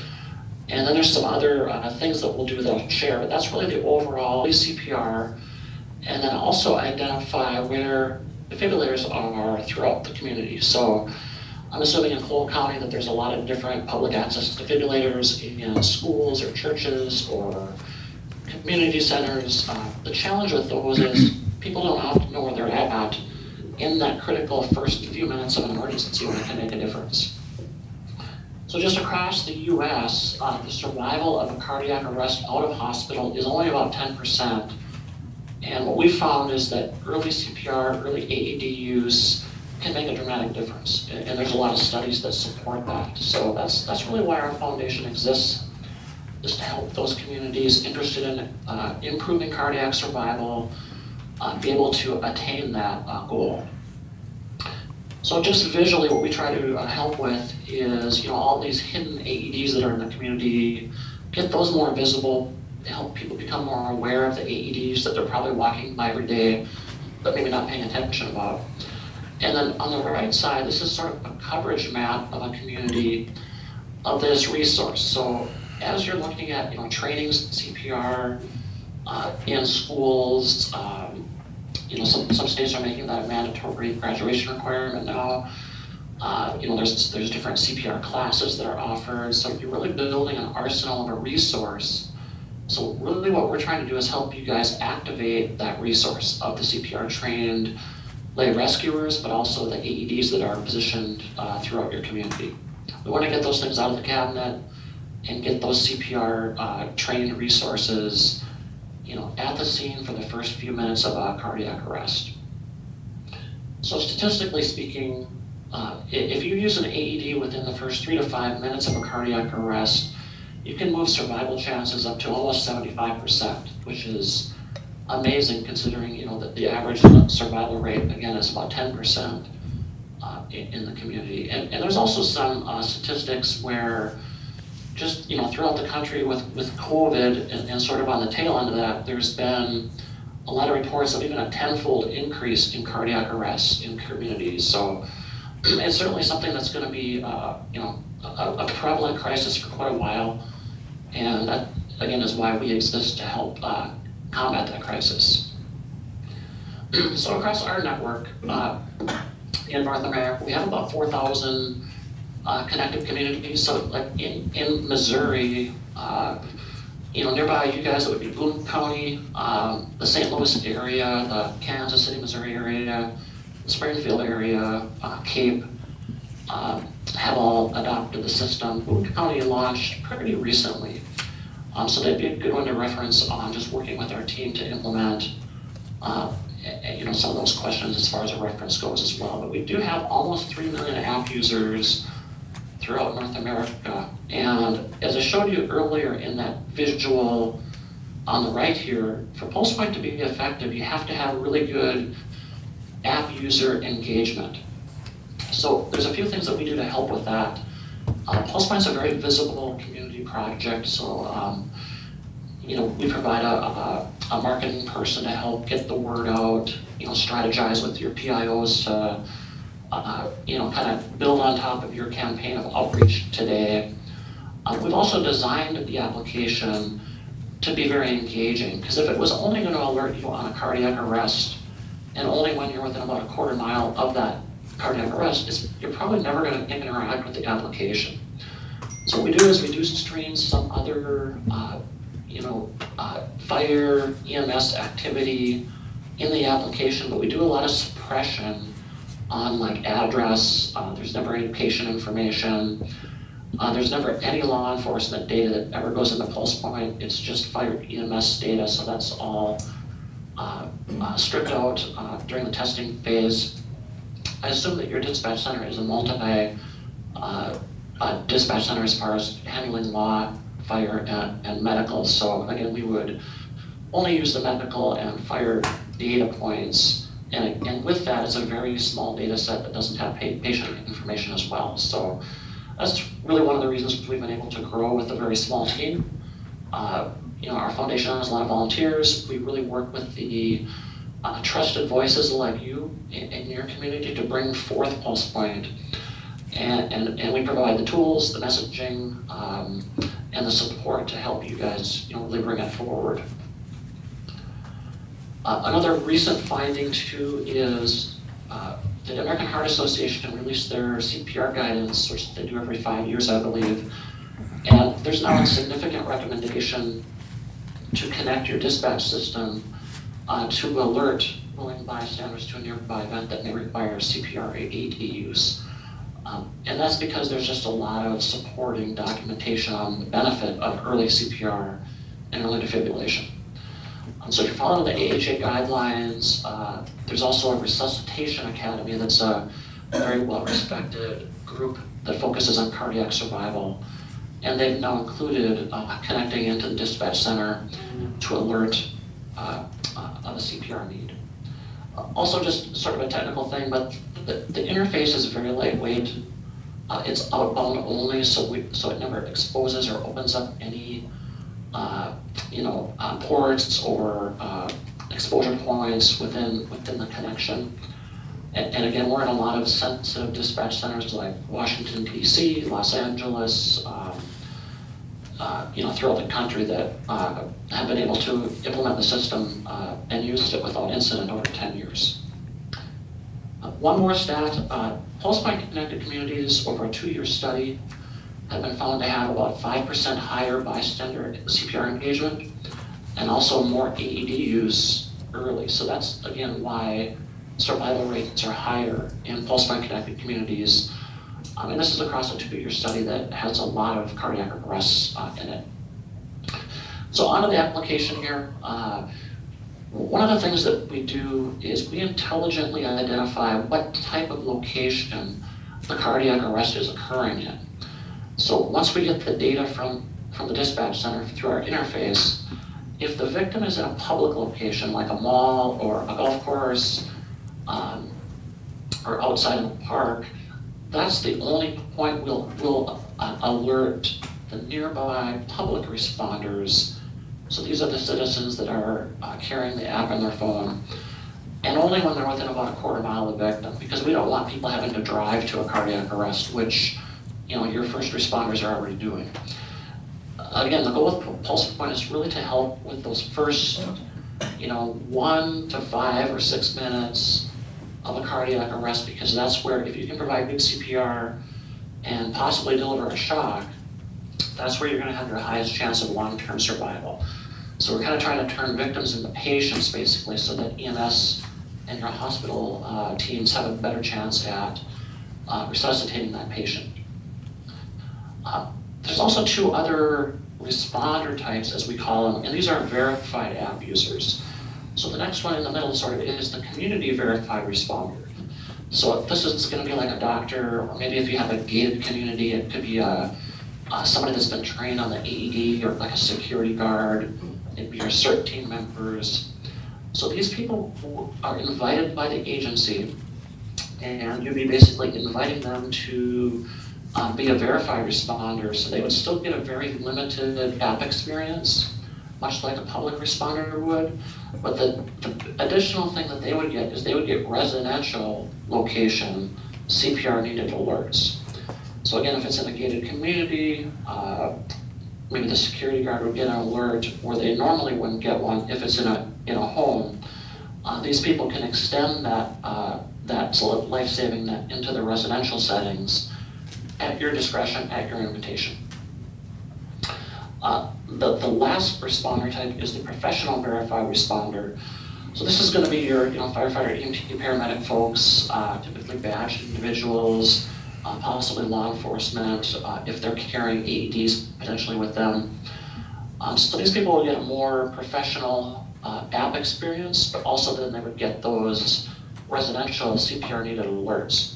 And then there's some other things that we'll do that I'll share, but that's really the overall CPR, and then also identify where defibrillators are throughout the community. So I'm assuming in Cole County that there's a lot of different public access defibrillators in schools or churches or community centers, the challenge with those is people don't often know where they're at in that critical first few minutes of an emergency when it can make a difference. So just across the US, the survival of a cardiac arrest out of hospital is only about 10%. And what we found is that early CPR, early AED use can make a dramatic difference. And there's a lot of studies that support that. So that's really why our foundation exists, is to help those communities interested in improving cardiac survival be able to attain that goal. So just visually, what we try to help with is, all these hidden AEDs that are in the community, get those more visible, help people become more aware of the AEDs that they're probably walking by every day, but maybe not paying attention about. And then on the right side, this is sort of a coverage map of a community of this resource. So as you're looking at, trainings, CPR in schools, some states are making that a mandatory graduation requirement now. There's different CPR classes that are offered. So you're really building an arsenal of a resource. So really what we're trying to do is help you guys activate that resource of the CPR trained lay rescuers, but also the AEDs that are positioned throughout your community. We want to get those things out of the cabinet and get those CPR trained resources at the scene for the first few minutes of a cardiac arrest. So statistically speaking, if you use an AED within the first 3 to 5 minutes of a cardiac arrest, you can move survival chances up to almost 75%, which is amazing considering that the average survival rate, again, is about 10% in the community. And there's also some statistics where just throughout the country with COVID and sort of on the tail end of that, there's been a lot of reports of even a 10-fold increase in cardiac arrests in communities. So it's certainly something that's going to be a prevalent crisis for quite a while, and that again is why we exist to help combat that crisis. So across our network in North America, we have about 4,000 connected communities. So like in Missouri, nearby you guys, it would be Boone County, the St. Louis area, the Kansas City, Missouri area, the Springfield area, Cape, have all adopted the system. Boone County launched pretty recently. So that'd be a good one to reference on just working with our team to implement some of those questions as far as a reference goes as well. But we do have almost 3 million app users throughout North America. And as I showed you earlier in that visual on the right here, for PulsePoint to be effective, you have to have really good app user engagement. So there's a few things that we do to help with that. PulsePoint's a very visible community project, so we provide a marketing person to help get the word out, strategize with your PIOs to kind of build on top of your campaign of outreach today. We've also designed the application to be very engaging, because if it was only going to alert you on a cardiac arrest, and only when you're within about a quarter mile of that cardiac arrest, you're probably never going to interact with the application. So what we do is we do stream some other, fire, EMS activity in the application, but we do a lot of suppression on like address. There's never any patient information. There's never any law enforcement data that ever goes into PulsePoint. It's just fire EMS data, so that's all stripped out during the testing phase. I assume that your dispatch center is a dispatch center as far as handling law, fire, and medical. So again, we would only use the medical and fire data points. And with that, it's a very small data set that doesn't have patient information as well. So that's really one of the reasons we've been able to grow with a very small team. Our foundation has a lot of volunteers. We really work with the trusted voices like you in your community to bring forth PulsePoint. And we provide the tools, the messaging, and the support to help you guys really bring it forward. Another recent finding too is the American Heart Association released their CPR guidance, which they do every 5 years, I believe. And there's now a significant recommendation to connect your dispatch system to alert willing bystanders to a nearby event that may require CPR or AED use. And that's because there's just a lot of supporting documentation on the benefit of early CPR and early defibrillation. So if you're following the AHA guidelines, there's also a resuscitation academy that's a very well-respected group that focuses on cardiac survival. And they've now included connecting into the dispatch center to alert of a CPR need. Also, just sort of a technical thing, but the interface is very lightweight. It's outbound only, so it never exposes or opens up any ports or exposure points within the connection. And again, we're in a lot of sensitive dispatch centers like Washington, D.C., Los Angeles, throughout the country that have been able to implement the system and used it without incident over 10 years. One more stat, pulse-point connected communities over a 2-year study have been found to have about 5% higher bystander CPR engagement and also more AED use early. So that's, again, why survival rates are higher in pulse-point connected communities. And this is across a 2-year study that has a lot of cardiac arrests in it. So onto the application here. One of the things that we do is we intelligently identify what type of location the cardiac arrest is occurring in. So once we get the data from the dispatch center through our interface, if the victim is in a public location like a mall or a golf course or outside in a park, that's the only point we'll alert the nearby public responders. So these are the citizens that are carrying the app on their phone, and only when they're within about a quarter mile of the victim, because we don't want people having to drive to a cardiac arrest, which your first responders are already doing. Again, the goal with PulsePoint is really to help with those first 1 to 5 or 6 minutes of a cardiac arrest, because that's where, if you can provide good CPR and possibly deliver a shock, that's where you're going to have your highest chance of long-term survival. So we're kind of trying to turn victims into patients, basically, so that EMS and your hospital teams have a better chance at resuscitating that patient. There's also 2 other responder types, as we call them, and these are verified app users. So the next one in the middle sort of is the community verified responder. So this is going to be like a doctor, or maybe if you have a gated community, it could be somebody that's been trained on the AED, or like a security guard, maybe your CERT team members. So these people are invited by the agency, and you'll be basically inviting them to be a verified responder, so they would still get a very limited app experience, much like a public responder would. But the additional thing that they would get is they would get residential location CPR needed alerts. So again, if it's in a gated community, maybe the security guard would get an alert where they normally wouldn't get one if it's in a home. These people can extend that life-saving net into the residential settings at your discretion, at your invitation. The last responder type is the professional verified responder. So this is going to be your firefighter, EMT, paramedic folks, typically badged individuals, possibly law enforcement, if they're carrying AEDs potentially with them. So these people will get a more professional app experience, but also then they would get those residential CPR needed alerts.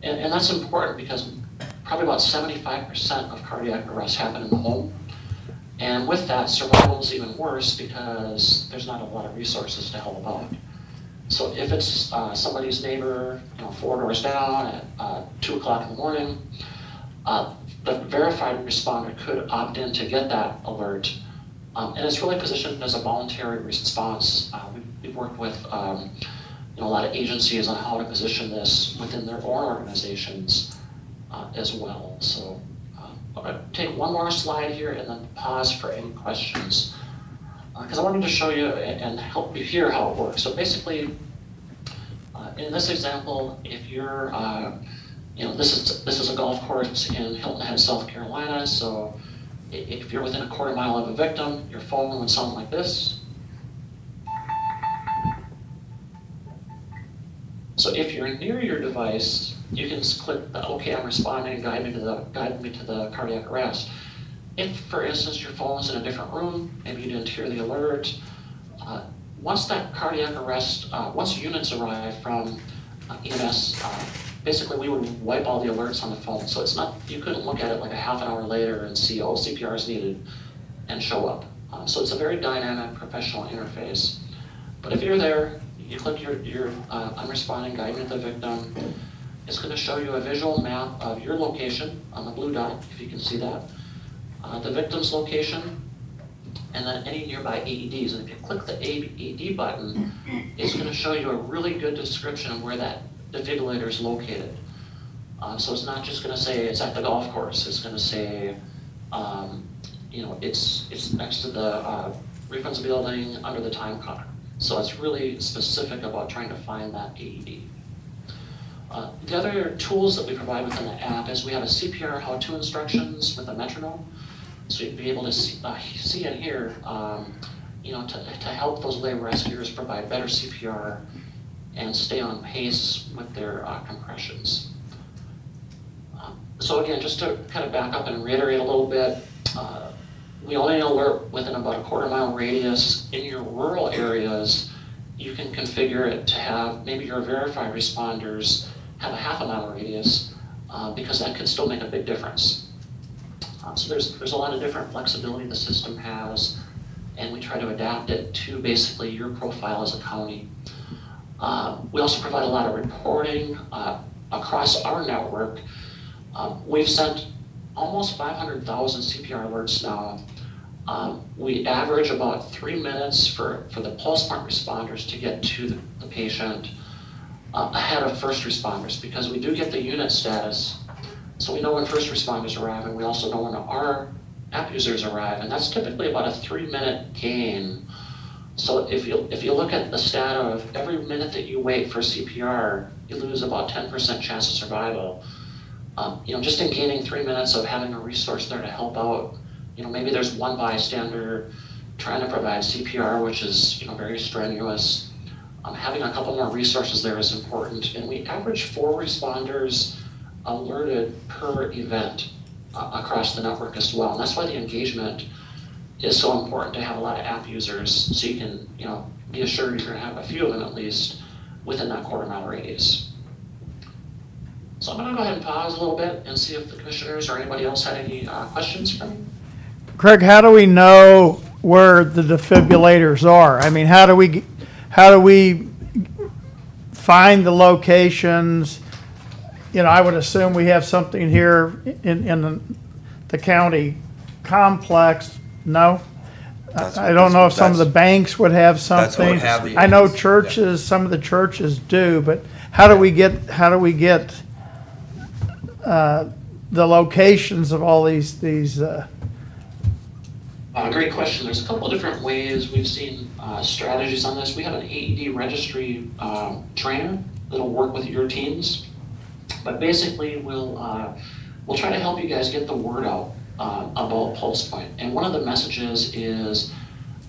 And that's important because probably about 75% of cardiac arrests happen in the home. And with that, survival is even worse because there's not a lot of resources to help out. So if it's somebody's neighbor, 4 doors down at 2 o'clock in the morning, the verified responder could opt in to get that alert. And it's really positioned as a voluntary response. We've worked with a lot of agencies on how to position this within their own organizations as well. So I'm going to take one more slide here and then pause for any questions. Because I wanted to show you and help you hear how it works. So basically, in this example, if you're, this is a golf course in Hilton Head, South Carolina. So If you're within a quarter mile of a victim, your phone would sound like this. So if you're near your device, you can just click the OK, I'm responding, and guide me to the cardiac arrest. If, for instance, your phone is in a different room, maybe you didn't hear the alert, once that cardiac arrest, once units arrive from EMS, basically we would wipe all the alerts on the phone. So it's not, you couldn't look at it like a half an hour later and see, oh, CPR is needed and show up. So it's a very dynamic professional interface. But if you're there, you click your I'm responding, guide me to the victim. It's going to show you a visual map of your location on the blue dot, if you can see that. The victim's location, and then any nearby AEDs. And if you click the AED button, it's going to show you a really good description of where that defibrillator is located. So it's not just going to say it's at the golf course. It's going to say, it's next to the reference building under the time clock. So it's really specific about trying to find that AED. The other tools that we provide within the app is we have a CPR how-to instructions with a metronome. So you'd be able to see and hear, to help those lay rescuers provide better CPR and stay on pace with their compressions. So again, just to kind of back up and reiterate a little bit, we only alert within about a quarter mile radius. In your rural areas, you can configure it to have maybe your verified responders have a half a mile radius, because that could still make a big difference. So there's a lot of different flexibility the system has, and we try to adapt it to basically your profile as a county. We also provide a lot of reporting across our network. We've sent almost 500,000 CPR alerts now. We average about 3 minutes for the pulse point responders to get to the patient ahead of first responders, because we do get the unit status. So we know when first responders arrive, and we also know when our app users arrive, and that's typically about a 3-minute gain. So if you look at the stat of every minute that you wait for CPR, you lose about 10% chance of survival. Just in gaining 3 minutes of having a resource there to help out, maybe there's one bystander trying to provide CPR, which is, very strenuous. Having a couple more resources there is important, and we average 4 responders alerted per event across the network as well. And that's why the engagement is so important, to have a lot of app users, so you can, be assured you're gonna have a few of them at least within that quarter mile radius. So I'm gonna go ahead and pause a little bit and see if the commissioners or anybody else had any questions for me. Craig, how do we know where the defibrillators are? I mean, how do we find the locations? I would assume we have something here in the county complex. No? I don't know if some of the banks would have something. I know churches, some of the churches do, but how do we get the locations of all these great question. There's a couple of different ways we've seen strategies on this. We have an AED registry trainer that'll work with your teams, but basically we'll try to help you guys get the word out about Pulse Point. And one of the messages is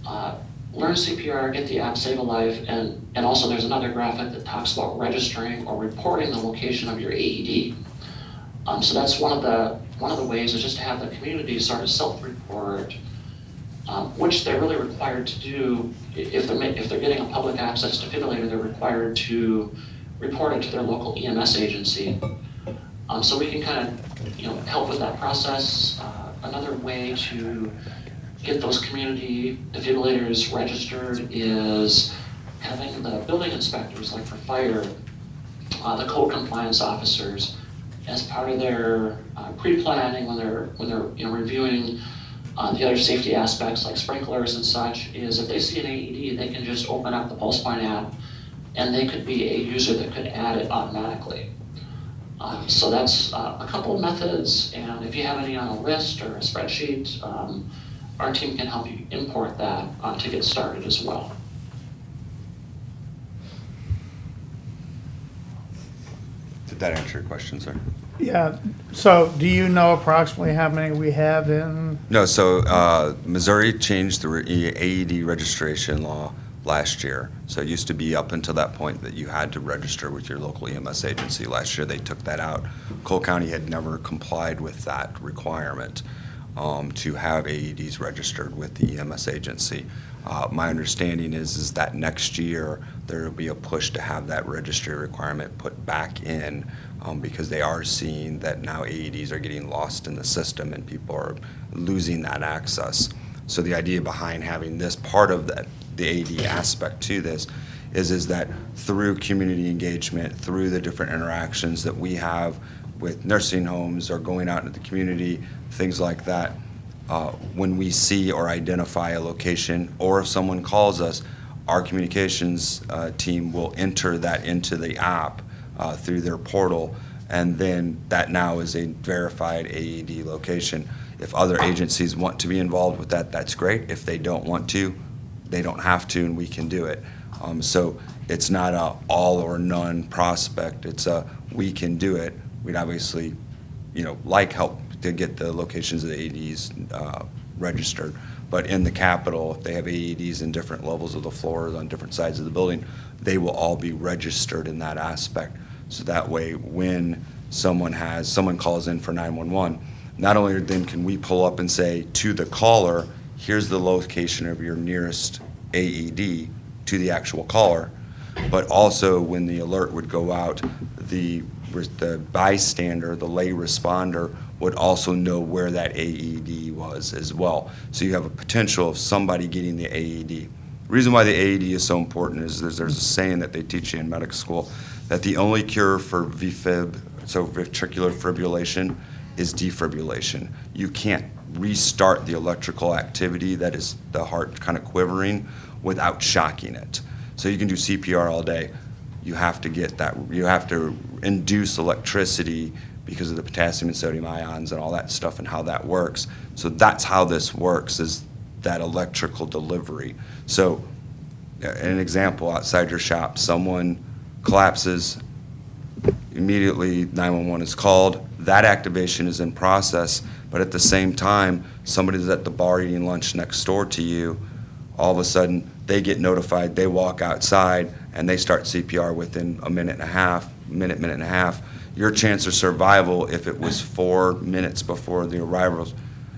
learn CPR, get the app, save a life, and also there's another graphic that talks about registering or reporting the location of your AED. So that's one of the ways, is just to have the community sort of self-report, which they're really required to do. If they're getting a public access defibrillator, they're required to report it to their local EMS agency. So we can kind of help with that process. Another way to get those community defibrillators registered is having the building inspectors, like for fire, the code compliance officers, as part of their pre-planning when they're reviewing the other safety aspects like sprinklers and such, is if they see an AED, they can just open up the PulsePoint app and they could be a user that could add it automatically. So that's a couple of methods, and if you have any on a list or a spreadsheet, our team can help you import that to get started as well. Did that answer your question, sir? Yeah, so do you know approximately how many we have in? No, so Missouri changed the AED registration law last year. So it used to be up until that point that you had to register with your local EMS agency. Last year they took that out. Cole County had never complied with that requirement to have AEDs registered with the EMS agency. My understanding is that next year there will be a push to have that registry requirement put back in because they are seeing that now AEDs are getting lost in the system and people are losing that access. So the idea behind having this part of that, the AED aspect to this, is that through community engagement, through the different interactions that we have with nursing homes or going out into the community, things like that, when we see or identify a location, or if someone calls us, our communications team will enter that into the app through their portal, and then that now is a verified AED location. If other agencies want to be involved with that, that's great. If they don't want to, they don't have to, and we can do it. So it's not a all or none prospect. It's a we can do it. We'd obviously, like help to get the locations of the AEDs registered. But in the Capitol, if they have AEDs in different levels of the floors on different sides of the building, they will all be registered in that aspect. So that way, when someone calls in for 911, not only then can we pull up and say to the caller, here's the location of your nearest AED to the actual caller, but also when the alert would go out, the bystander, the lay responder, would also know where that AED was as well. So you have a potential of somebody getting the AED. The reason why the AED is so important is there's a saying that they teach you in medical school that the only cure for VFib, so ventricular fibrillation, is defibrillation. You can't restart the electrical activity, that is the heart kind of quivering, without shocking it. So you can do CPR all day. You have to get that, you have to induce electricity because of the potassium and sodium ions and all that stuff and how that works. So that's how this works, is that electrical delivery. So an example, outside your shop, someone collapses, immediately 911 is called, that activation is in process, but at the same time, somebody's at the bar eating lunch next door to you, all of a sudden they get notified, they walk outside, and they start CPR within a minute and a half. Your chance of survival, if it was 4 minutes before the arrival,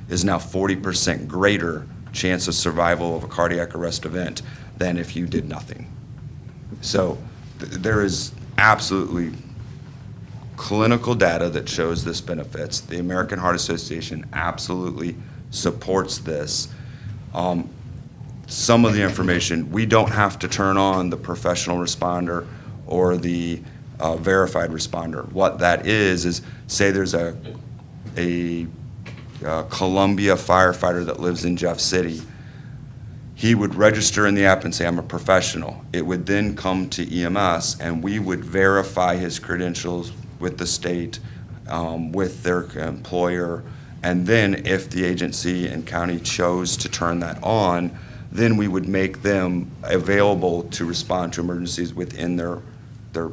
is now 40% greater chance of survival of a cardiac arrest event than if you did nothing. So there is absolutely clinical data that shows this benefits. The American Heart Association absolutely supports this. Some of the information, we don't have to turn on the professional responder or the verified responder. What that is say there's a Columbia firefighter that lives in Jeff City. He would register in the app and say, I'm a professional. It would then come to EMS, and we would verify his credentials with the state, with their employer, and then if the agency and county chose to turn that on, then we would make them available to respond to emergencies within their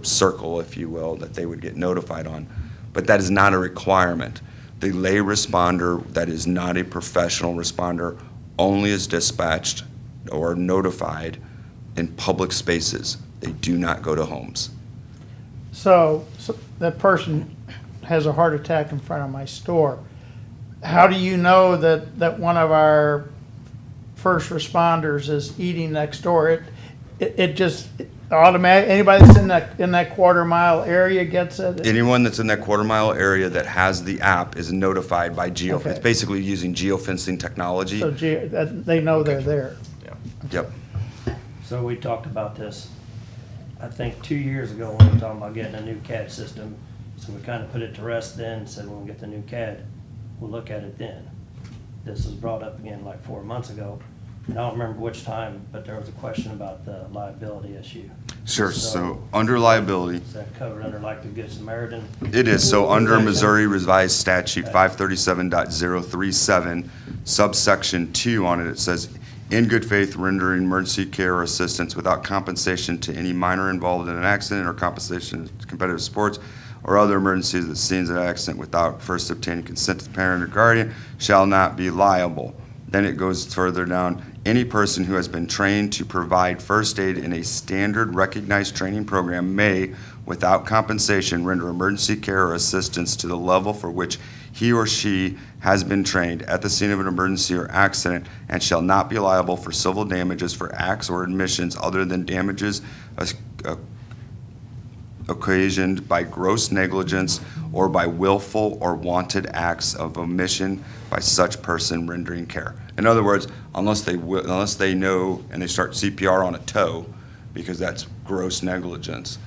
circle, if you will, that they would get notified on. But that is not a requirement. The lay responder that is not a professional responder only is dispatched or notified in public spaces. They do not go to homes. So that person has a heart attack in front of my store. How do you know that one of our first responders is eating next door? It just automatic. Anybody that's in that quarter-mile area gets it. Anyone that's in that quarter-mile area that has the app is notified by geo. Okay. It's basically using geofencing technology. So they know they're there. Yep. So we talked about this, I think 2 years ago when we were talking about getting a new CAD system. So we kind of put it to rest then and said, when we get the new CAD, we'll look at it then. This was brought up again like 4 months ago. And I don't remember which time, but there was a question about the liability issue. Sure. So under liability, Is that covered under like the Good Samaritan? it is. So under Missouri Revised Statute 537.037, subsection 2 on it, it says, in good faith rendering emergency care or assistance without compensation to any minor involved in an accident or compensation to competitive sports or other emergencies at the scenes of an accident without first obtaining consent of the parent or guardian shall not be liable. Then it goes further down. Any person who has been trained to provide first aid in a standard recognized training program may, without compensation, render emergency care or assistance to the level for which he or she has been trained at the scene of an emergency or accident, and shall not be liable for civil damages for acts or admissions other than damages occasioned by gross negligence or by willful or wanted acts of omission by such person rendering care. In other words, unless they know and they start CPR on a toe, because that's gross negligence,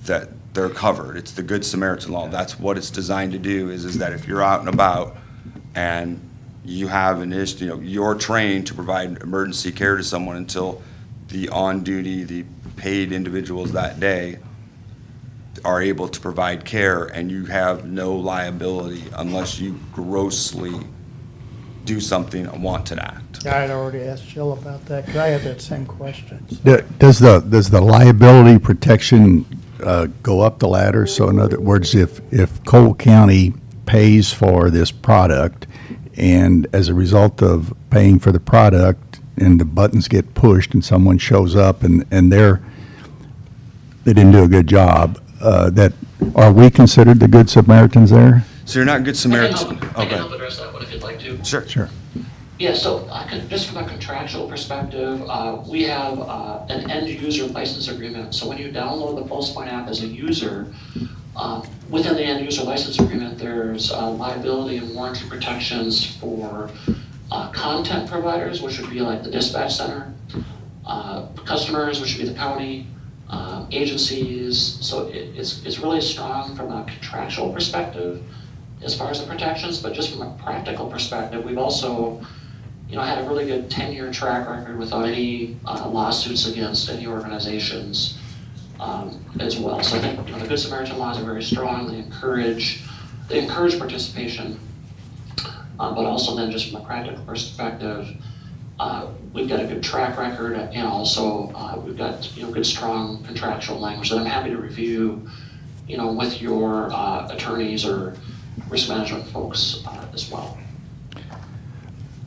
that they're covered. It's the Good Samaritan law. That's what it's designed to do, is that if you're out and about and you have an issue, you're trained to provide emergency care to someone until the on-duty, the paid individuals that day are able to provide care, and you have no liability unless you grossly do something unwanted act. I'd already asked Jill about that, because I had that same question. Does the liability protection go up the ladder? So in other words, if Cole County pays for this product, and as a result of paying for the product and the buttons get pushed and someone shows up and they didn't do a good job, that are we considered the Good Samaritans there? So you're not Good Samaritans? I can help address that one if you'd like to. Sure. Yeah, so just from a contractual perspective, we have an end user license agreement. So when you download the PulsePoint app as a user, within the end user license agreement, there's liability and warranty protections for content providers, which would be like the dispatch center, customers, which would be the county, agencies. So it's really strong from a contractual perspective as far as the protections, but just from a practical perspective, we've also had a really good 10-year track record without any lawsuits against any organizations as well. So I think the Good Samaritan laws are very strong. They encourage participation, but also then just from a practical perspective, we've got a good track record, and also we've got good strong contractual language that I'm happy to review, with your attorneys or risk management folks as well.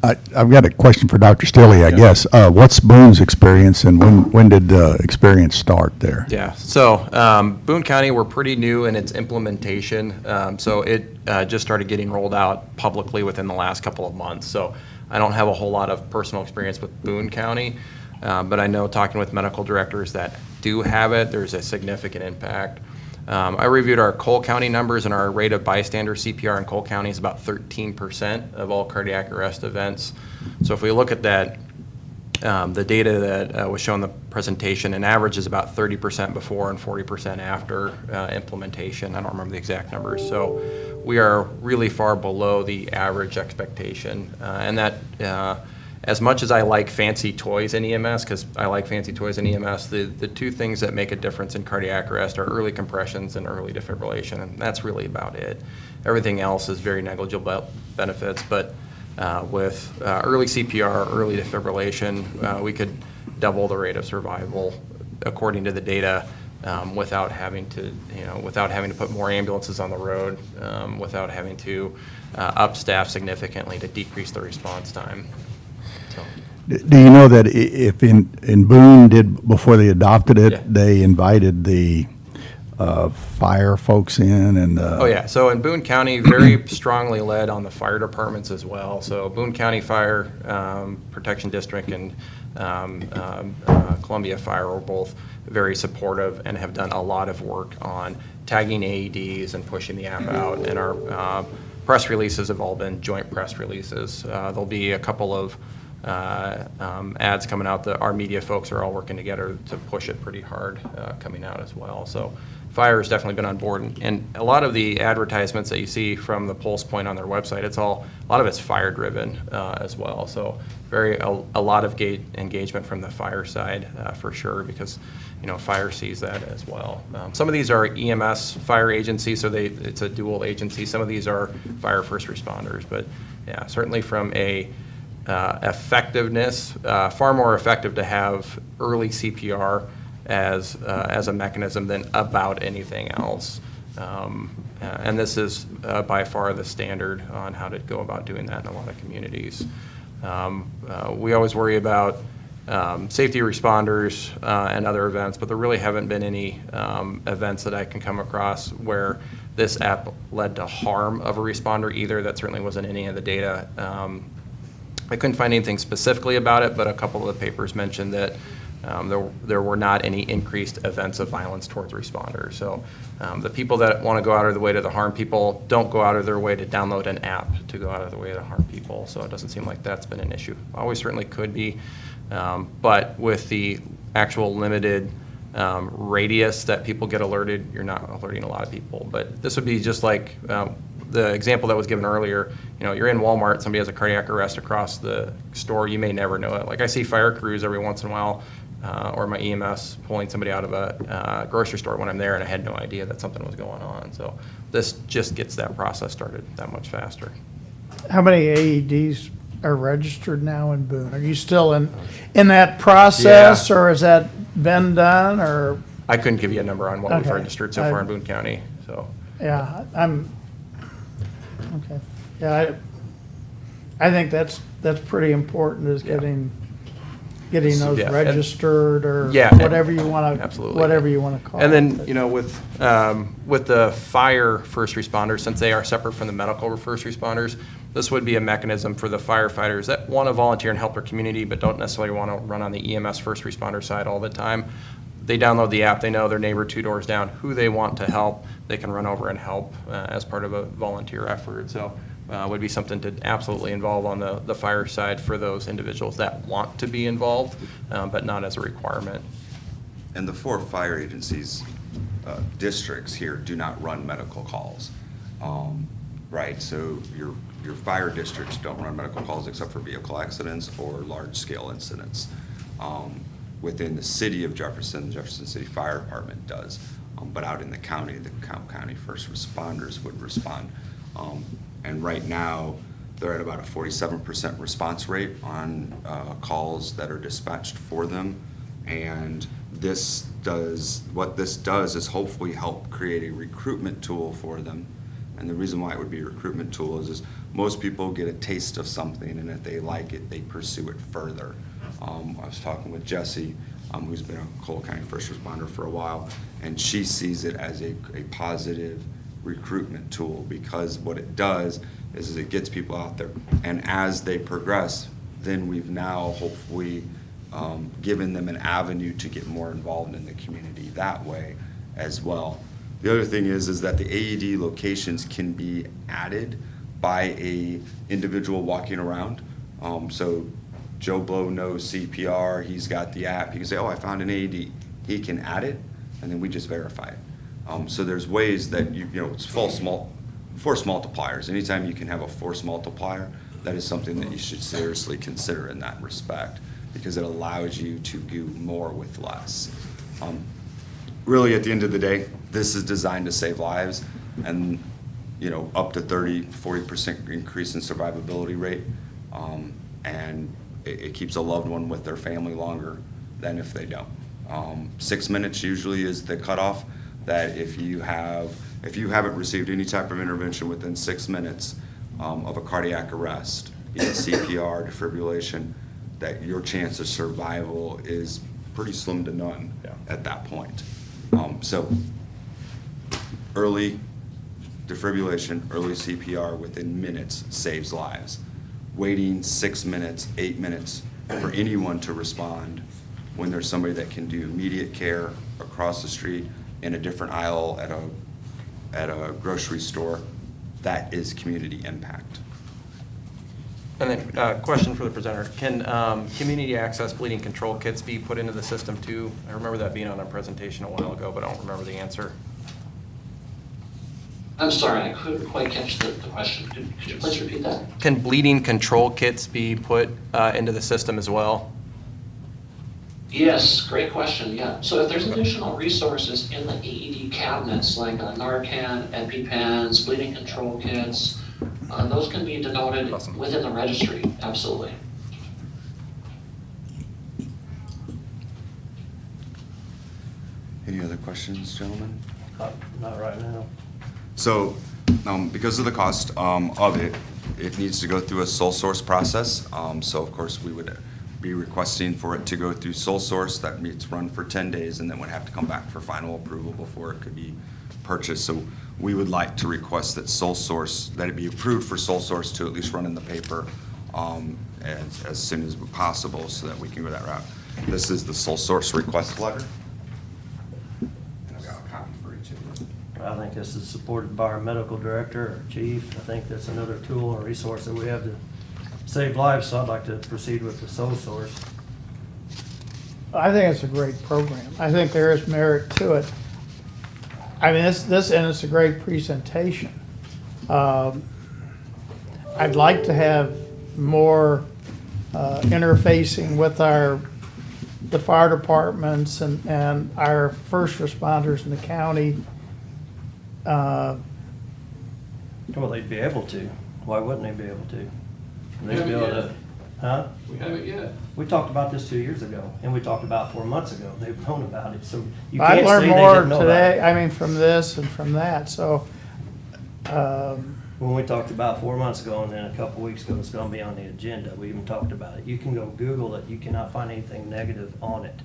I've got a question for Dr. Stilley, I guess. What's Boone's experience, and when did the experience start there? Yeah, so Boone County, we're pretty new in its implementation. So it just started getting rolled out publicly within the last couple of months. So I don't have a whole lot of personal experience with Boone County, but I know talking with medical directors that do have it, there's a significant impact. I reviewed our Cole County numbers, and our rate of bystander CPR in Cole County is about 13% of all cardiac arrest events. So if we look at that, the data that was shown in the presentation, an average is about 30% before and 40% after implementation. I don't remember the exact numbers. So we are really far below the average expectation. And that, as much as I like fancy toys in EMS, because I like fancy toys in EMS, the two things that make a difference in cardiac arrest are early compressions and early defibrillation, and that's really about it. Everything else is very negligible benefits, but with early CPR, early defibrillation, we could double the rate of survival according to the data, without having to put more ambulances on the road, without having to up staff significantly to decrease the response time. Do you know that if in Boone before they adopted it, Yeah. they invited the fire folks in and? Oh yeah, so in Boone County, very strongly led on the fire departments as well. So Boone County Fire Protection District and Columbia Fire were both very supportive and have done a lot of work on tagging AEDs and pushing the app out. And our press releases have all been joint press releases. There'll be a couple of ads coming out. Our media folks are all working together to push it pretty hard coming out as well. So fire has definitely been on board, and a lot of the advertisements that you see from the PulsePoint on their website, a lot of it's fire driven as well. So a lot of engagement from the fire side for sure, because fire sees that as well. Some of these are EMS fire agencies, so it's a dual agency. Some of these are fire first responders, but yeah, certainly from a effectiveness, far more effective to have early CPR as a mechanism than about anything else. And this is by far the standard on how to go about doing that in a lot of communities. We always worry about safety responders and other events, but there really haven't been any events that I can come across where this app led to harm of a responder either. That certainly wasn't any of the data. I couldn't find anything specifically about it, but a couple of the papers mentioned that there were not any increased events of violence towards responders. So the people that want to go out of the way to harm people don't go out of their way to download an app to go out of the way to harm people. So it doesn't seem like that's been an issue. Always certainly could be, but with the actual limited radius that people get alerted, you're not alerting a lot of people. But this would be just like the example that was given earlier. You know, you're in Walmart, somebody has a cardiac arrest across the store, you may never know it. Like I see fire crews every once in a while, or my EMS pulling somebody out of a grocery store when I'm there, and I had no idea that something was going on. So this just gets that process started that much faster. How many AEDs are registered now in Boone? Are you still in that process, Yeah. or has that been done, or? I couldn't give you a number on what we've Okay. registered so far in Boone County, so. Yeah, okay. Yeah, I think that's pretty important, is getting those Yeah, and- registered, or Yeah, whatever you want to, absolutely. whatever you want to call it. And then, you know, with the fire first responders, since they are separate from the medical first responders, this would be a mechanism for the firefighters that want to volunteer and help their community, but don't necessarily want to run on the EMS first responder side all the time. They download the app, they know their neighbor 2 doors down, who they want to help, they can run over and help as part of a volunteer effort. So would be something to absolutely involve on the fire side for those individuals that want to be involved, but not as a requirement. And the 4 fire agencies, districts here do not run medical calls, right? So your fire districts don't run medical calls except for vehicle accidents or large-scale incidents. Within the city of Jefferson, the Jefferson City Fire Department does, but out in the county county first responders would respond. And right now, they're at about a 47% response rate on calls that are dispatched for them. And what this does is hopefully help create a recruitment tool for them. And the reason why it would be a recruitment tool is most people get a taste of something, and if they like it, they pursue it further. I was talking with Jessie, who's been a Cole County first responder for a while, and she sees it as a positive recruitment tool, because what it does is it gets people out there, and as they progress, then we've now hopefully given them an avenue to get more involved in the community that way as well. The other thing is that the AED locations can be added by a individual walking around. So Joe Blow knows CPR, he's got the app, he can say, oh, I found an AED. He can add it, and then we just verify it. So there's ways that it's force multipliers. Anytime you can have a force multiplier, that is something that you should seriously consider in that respect, because it allows you to do more with less. Really, at the end of the day, this is designed to save lives, and up to 30-40% increase in survivability rate, and it keeps a loved one with their family longer than if they don't. 6 minutes usually is the cutoff, that if you haven't received any type of intervention within 6 minutes of a cardiac arrest, be it CPR, defibrillation, that your chance of survival is pretty slim to none at that point. So early defibrillation, early CPR within minutes saves lives. Waiting 6 minutes, 8 minutes for anyone to respond when there's somebody that can do immediate care across the street in a different aisle at a grocery store, that is community impact. And then, question for the presenter. Can community access bleeding control kits be put into the system too? I remember that being on a presentation a while ago, but I don't remember the answer. I'm sorry, I couldn't quite catch the question. Could you please repeat that? Can bleeding control kits be put into the system as well? Yes, great question, yeah. So if there's additional resources in the AED cabinets, like Narcan, EpiPens, bleeding control kits, those can be denoted within the registry, absolutely. Any other questions, gentlemen? Not right now. So, because of the cost of it, it needs to go through a sole source process. So of course, we would be requesting for it to go through sole source. That means run for 10 days and then would have to come back for final approval before it could be purchased. So we would like to request that sole source, that it be approved for sole source to at least run in the paper as soon as possible so that we can go that route. This is the sole source request letter. And I've got a copy for each of you. I think this is supported by our medical director, our chief. I think that's another tool or resource that we have to save lives, so I'd like to proceed with the sole source. I think it's a great program. I think there is merit to it. I mean, this and it's a great presentation. I'd like to have more interfacing with the fire departments and our first responders in the county. Well, they'd be able to. Why wouldn't they be able to? They'd be able to, huh? We haven't yet. We talked about this 2 years ago, and we talked about 4 months ago. They've known about it, so you I can't say learned they more didn't know about today, it. I mean, from this and from that, so, When we talked about 4 months ago, and then a couple weeks ago, it's gonna be on the agenda, we even talked about it. You can go Google it, you cannot find anything negative on it.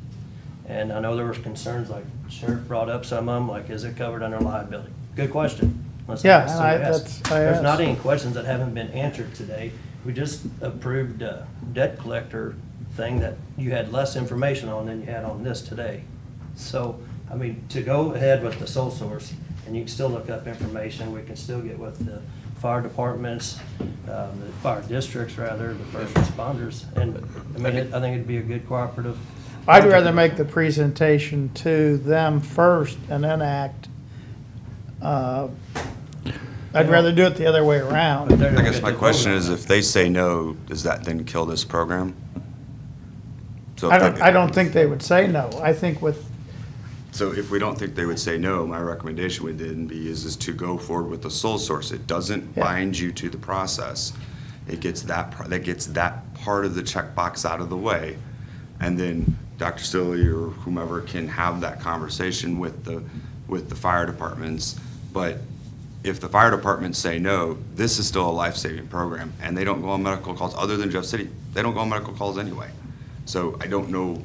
And I know there was concerns, like Sheriff brought up some of them, like, is it covered under liability? Good question. Let's Yeah, ask. and So I- yes. that's- I There's not asked. any questions that haven't been answered today. We just approved a debt collector thing that you had less information on than you had on this today. So, I mean, to go ahead with the sole source, and you can still look up information, we can still get with the fire departments, the fire districts rather, the first responders, and, I mean, I think it'd be a good cooperative. I'd rather make the presentation to them first and then act. I'd rather do it the other way around. I guess my question is, if they say no, does that then kill this program? So if I don't think they would say no. I think So if we don't think they would say no, my recommendation would then be is to go forward with the sole source. It doesn't Yeah. bind you to the process. It gets that part of the checkbox out of the way. And then Dr. Silly or whomever can have that conversation with the fire departments. But if the fire departments say no, this is still a life-saving program, and they don't go on medical calls, other than Jeff City, they don't go on medical calls anyway. So I don't know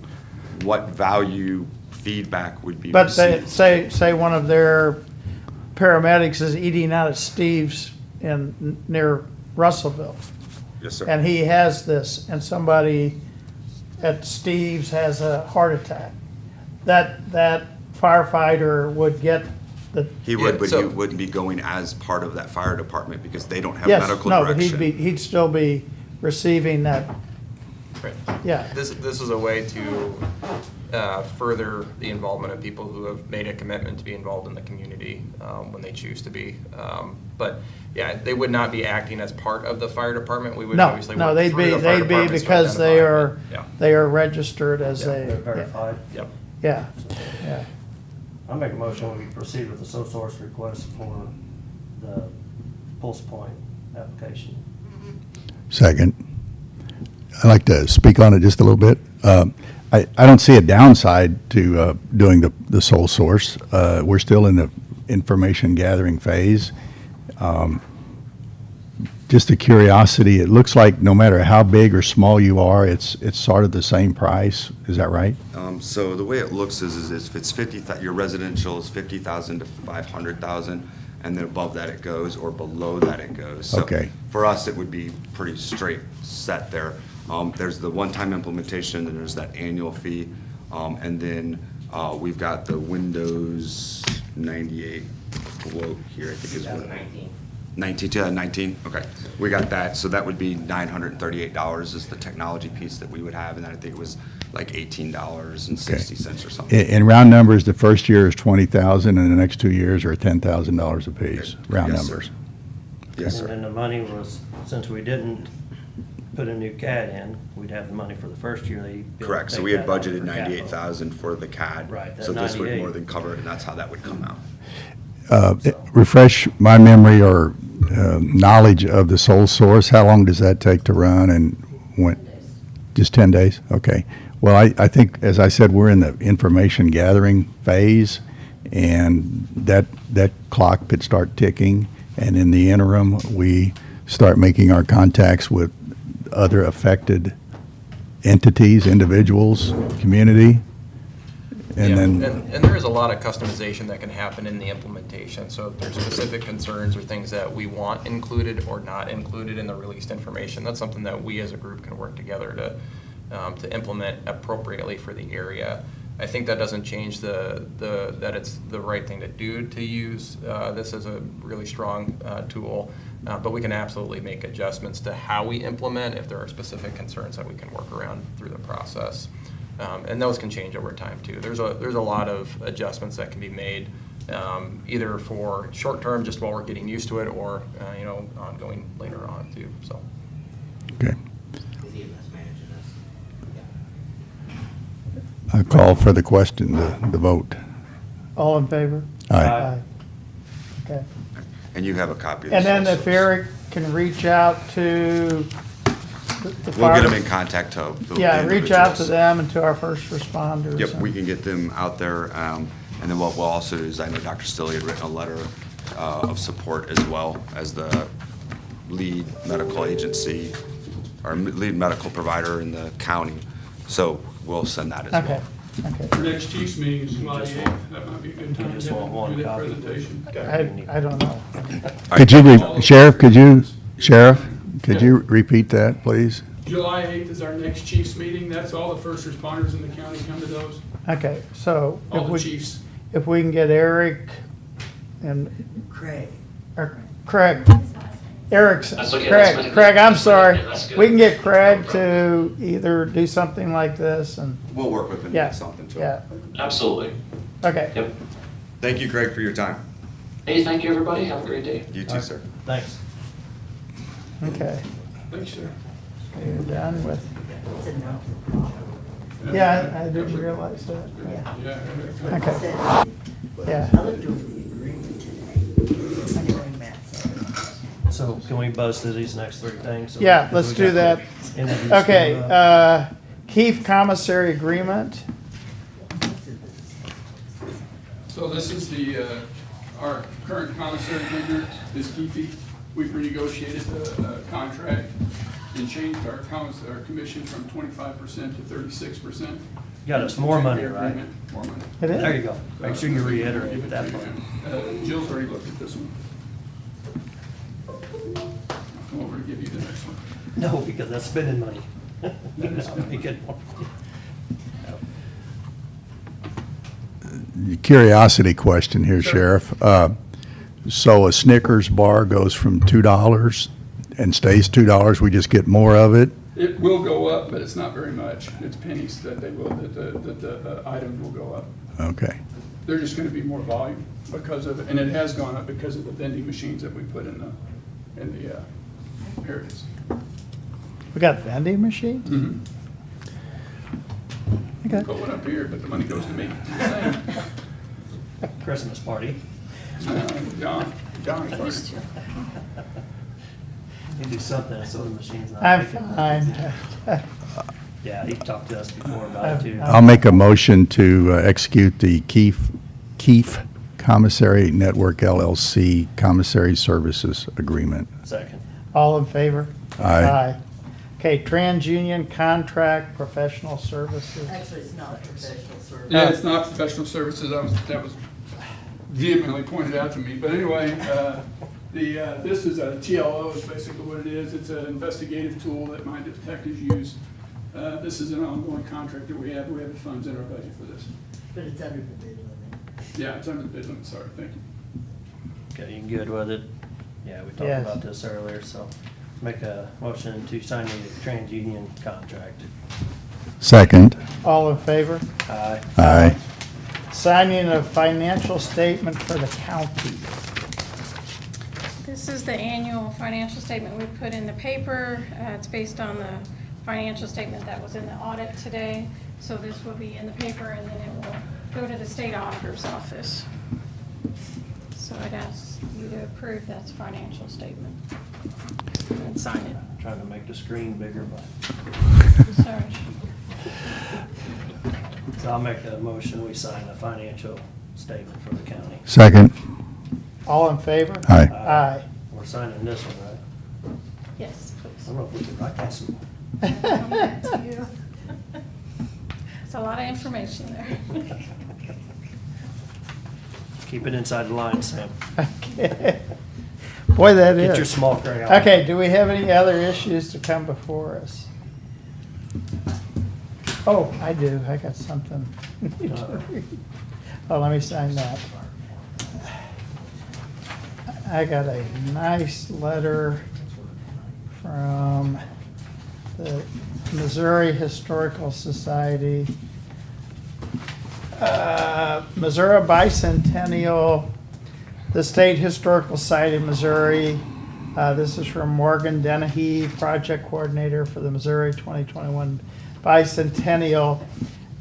what value feedback would be But they, received. say one of their paramedics is eating out at Steve's near Russellville. Yes, sir. And he has this, and somebody at Steve's has a heart attack. That firefighter would get the. He would, Yeah, but so- he wouldn't be going as part of that fire department because they don't have Yes, medical no, but direction. he'd still be receiving that, Right. yeah. This is a way to further the involvement of people who have made a commitment to be involved in the community when they choose to be. But yeah, they would not be acting as part of the fire department. We would No, obviously no, work they'd through be, the fire they'd be departments to because they identify, are, but, yeah. they are registered as Yeah, a. They're verified. Yep. Yeah, yeah. I'll make a motion, we proceed with the sole source request for the Pulse Point application. Second. I'd like to speak on it just a little bit. I don't see a downside to doing the sole source. We're still in the information gathering phase. Just a curiosity, it looks like no matter how big or small you are, it's sort of the same price. Is that right? So the way it looks is if it's 50, your residential is 50,000 to 500,000, and then above that it goes, or below that it goes. So Okay. for us, it would be pretty straight set there. There's the one-time implementation, and there's that annual fee, and then we've got the Windows 98 quote here, I think is what. 2019, okay. We got that, so that would be $938 is the technology piece that we would have, and then I think it was like $18.60 or something. In round numbers, the first year is 20,000 and the next 2 years are $10,000 apiece, round Yes, sir. numbers. Yes, sir. And then the money was, since we didn't put a new CAD in, we'd have the money for the first year. Correct, so we had budgeted 98,000 for the CAD. Right, that So this would 98. more than cover it, and that's how that would come out. Refresh my memory or knowledge of the sole source. How long does that take to run and when? Just 10 days? Okay. Well, I think, as I said, we're in the information gathering phase. And that clock could start ticking. And in the interim, we start making our contacts with other affected entities, individuals, community. And Yeah, then, and there is a lot of customization that can happen in the implementation. So if there's specific concerns or things that we want included or not included in the released information, that's something that we as a group can work together to implement appropriately for the area. I think that doesn't change that it's the right thing to do to use this as a really strong tool. But we can absolutely make adjustments to how we implement if there are specific concerns that we can work around through the process. And those can change over time too. There's a lot of adjustments that can be made, either for short term, just while we're getting used to it, or ongoing later on too. So. okay. I call for the question, the vote. All in favor? Aye. Okay. And you have a copy of And this. then also. if Eric can reach out to the We'll fire. get them in contact to the Yeah, reach out to individuals. them and to our first responders. Yep, we can get them out there. And then what we'll also do is, I know Dr. Stilley had written a letter of support as well as the lead medical agency or lead medical provider in the county. So we'll send that as well. Okay, okay. Our next Chiefs meeting is July 8th. That might be a good time to just want one do that copy. presentation. I don't know. Could you, Sheriff, could you repeat that, please? July 8th is our next Chiefs meeting. That's all the first responders in the county come to those. Okay, so All the chiefs. if we can get Eric and Craig. or Craig, Eric's, That's okay, that's fine. Craig, I'm sorry. Yeah, that's good. We can get Craig to either do something like this and, We'll work with them yeah, on something too. yeah, Absolutely. okay. Yep. Thank you, Craig, for your time. Hey, thank you, everybody. Have a great day. You too, sir. Thanks. Okay, Thanks, sir. you're done with, It's a no. yeah, I didn't realize that. Yeah. Yeah. Okay, yeah. I looked over the agreement today. I know Matt said. So can we buzz through these next three things? So Yeah, we let's got do the that. interviews Okay, coming up. Keefe Commissary Agreement. So this is our current commissary vendor is Keefe. We've renegotiated the contract and changed our commission from 25% to 36%. Got us more money, right? More money. It is? There you go. Make sure you reiterate that part. Jill's already looked at this one. I'll come over and give you the next one. No, because that's spending money. That'll be good. Curiosity question here, Sheriff. So a Snickers bar goes from $2 and stays $2, we just get more of it? It will go up, but it's not very much. It's pennies that the items will go up. Okay. There's just gonna be more volume because of it, and it has gone up because of the vending machines that we put in the areas. We got vending machines? Mm-hmm. Okay. Put one up here, but the money goes to me. Christmas party. John, first. You do something so the machine's not. I'm making fine. Yeah, he talked to us before about it too. I'll make a motion to execute the Keefe Commissary Network LLC Commissary Services Agreement. Second. All in favor? Aye. Okay, TransUnion Contract Professional Services. Actually, it's not professional service. Yeah, it's not professional services. That was vehemently pointed out to me. But anyway, this is a TLO is basically what it is. It's an investigative tool that my detectives use. This is an ongoing contract that we have. We have the funds in our budget for this. But it's under the bid limit. Yeah, it's under the bid limit. Sorry, thank you. Okay, you good with it? Yeah, we talked Yes. about this earlier, so make a motion to sign the TransUnion contract. Second. All in favor? Aye. Aye. Signing a financial statement for the county. This is the annual financial statement we put in the paper. It's based on the financial statement that was in the audit today. So this will be in the paper and then it will go to the state auditor's office. So I'd ask you to approve that financial statement and sign it. Trying to make the screen bigger, but. Sorry. So I'll make a motion, we sign the financial statement for the county. Second. All in favor? Aye. Aye. We're signing this one, right? Yes, I please. don't know if we can write that some. It's a lot of information there. Keep it inside the line, Sam. Okay. Boy, that is. Get your small crayon. Okay, do we have any other issues to come before us? Oh, I do, I got something. Oh, let me sign that. I got a nice letter from the Missouri Historical Society. Missouri Bicentennial, the State Historical Society of Missouri. This is from Morgan Dennehy, Project Coordinator for the Missouri 2021 Bicentennial.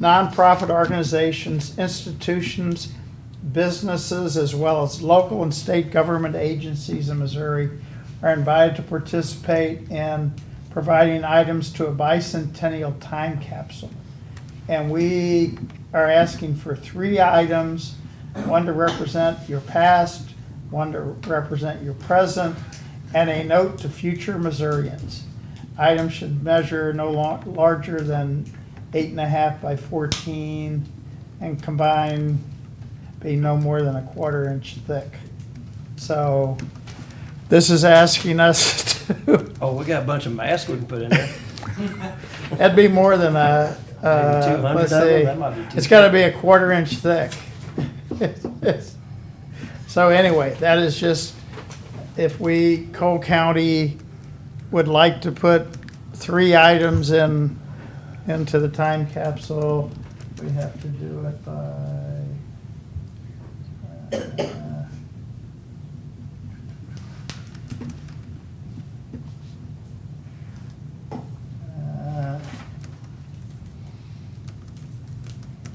Nonprofit organizations, institutions, businesses, as well as local and state government agencies in Missouri are invited to participate in providing items to a bicentennial time capsule. And we are asking for 3 items, one to represent your past, one to represent your present, and a note to future Missourians. Items should measure no larger than 8.5 by 14 and combined be no more than 1/4 inch thick. So this is asking us to. Oh, we got a bunch of masks we can put in there. That'd be more than a, Maybe 200 let's of them? see, That might be too it's gotta thick. be 1/4 inch thick. So anyway, that is just, if we, Cole County, would like to put 3 items into the time capsule, we have to do it by,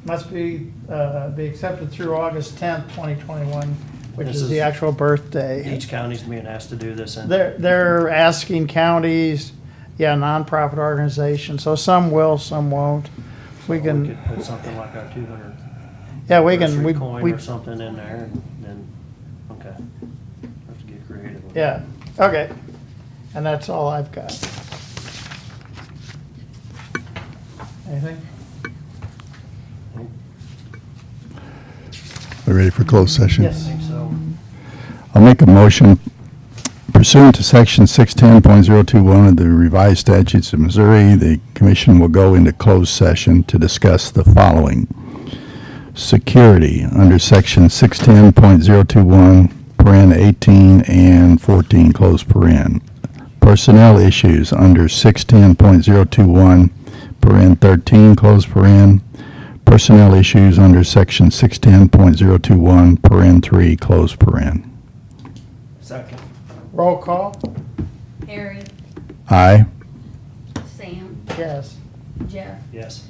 must be accepted through August 10th, 2021, which This is is the actual birthday. Each county's being asked to do this, and They're asking counties, yeah, nonprofit organizations, so some will, some won't. We we can, could put something like our 200 yeah, we can, anniversary we, coin we, or something in there, and then, okay. Have to get creative. with yeah, okay. And that's all I've got. Anything? We ready for closed session? Yes. I think so. I'll make a motion pursuant to section 610.021 of the revised statutes of Missouri, the commission will go into closed session to discuss the following. Security under section 610.021, paren 18 and 14, close paren. Personnel issues under 610.021, paren 13, close paren. Personnel issues under section 610.021, paren 3, close paren. Second. Roll call? Harry, Aye. Sam, Yes. Jeff. Yes.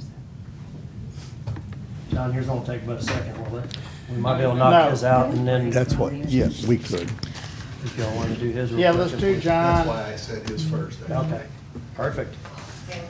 John, yours won't take but a second, will it? We might be able to knock No. his out, and then That's what, yeah, we could. if y'all want to do his. real Yeah, quick, let's and do we- John. I said his first. Okay, perfect.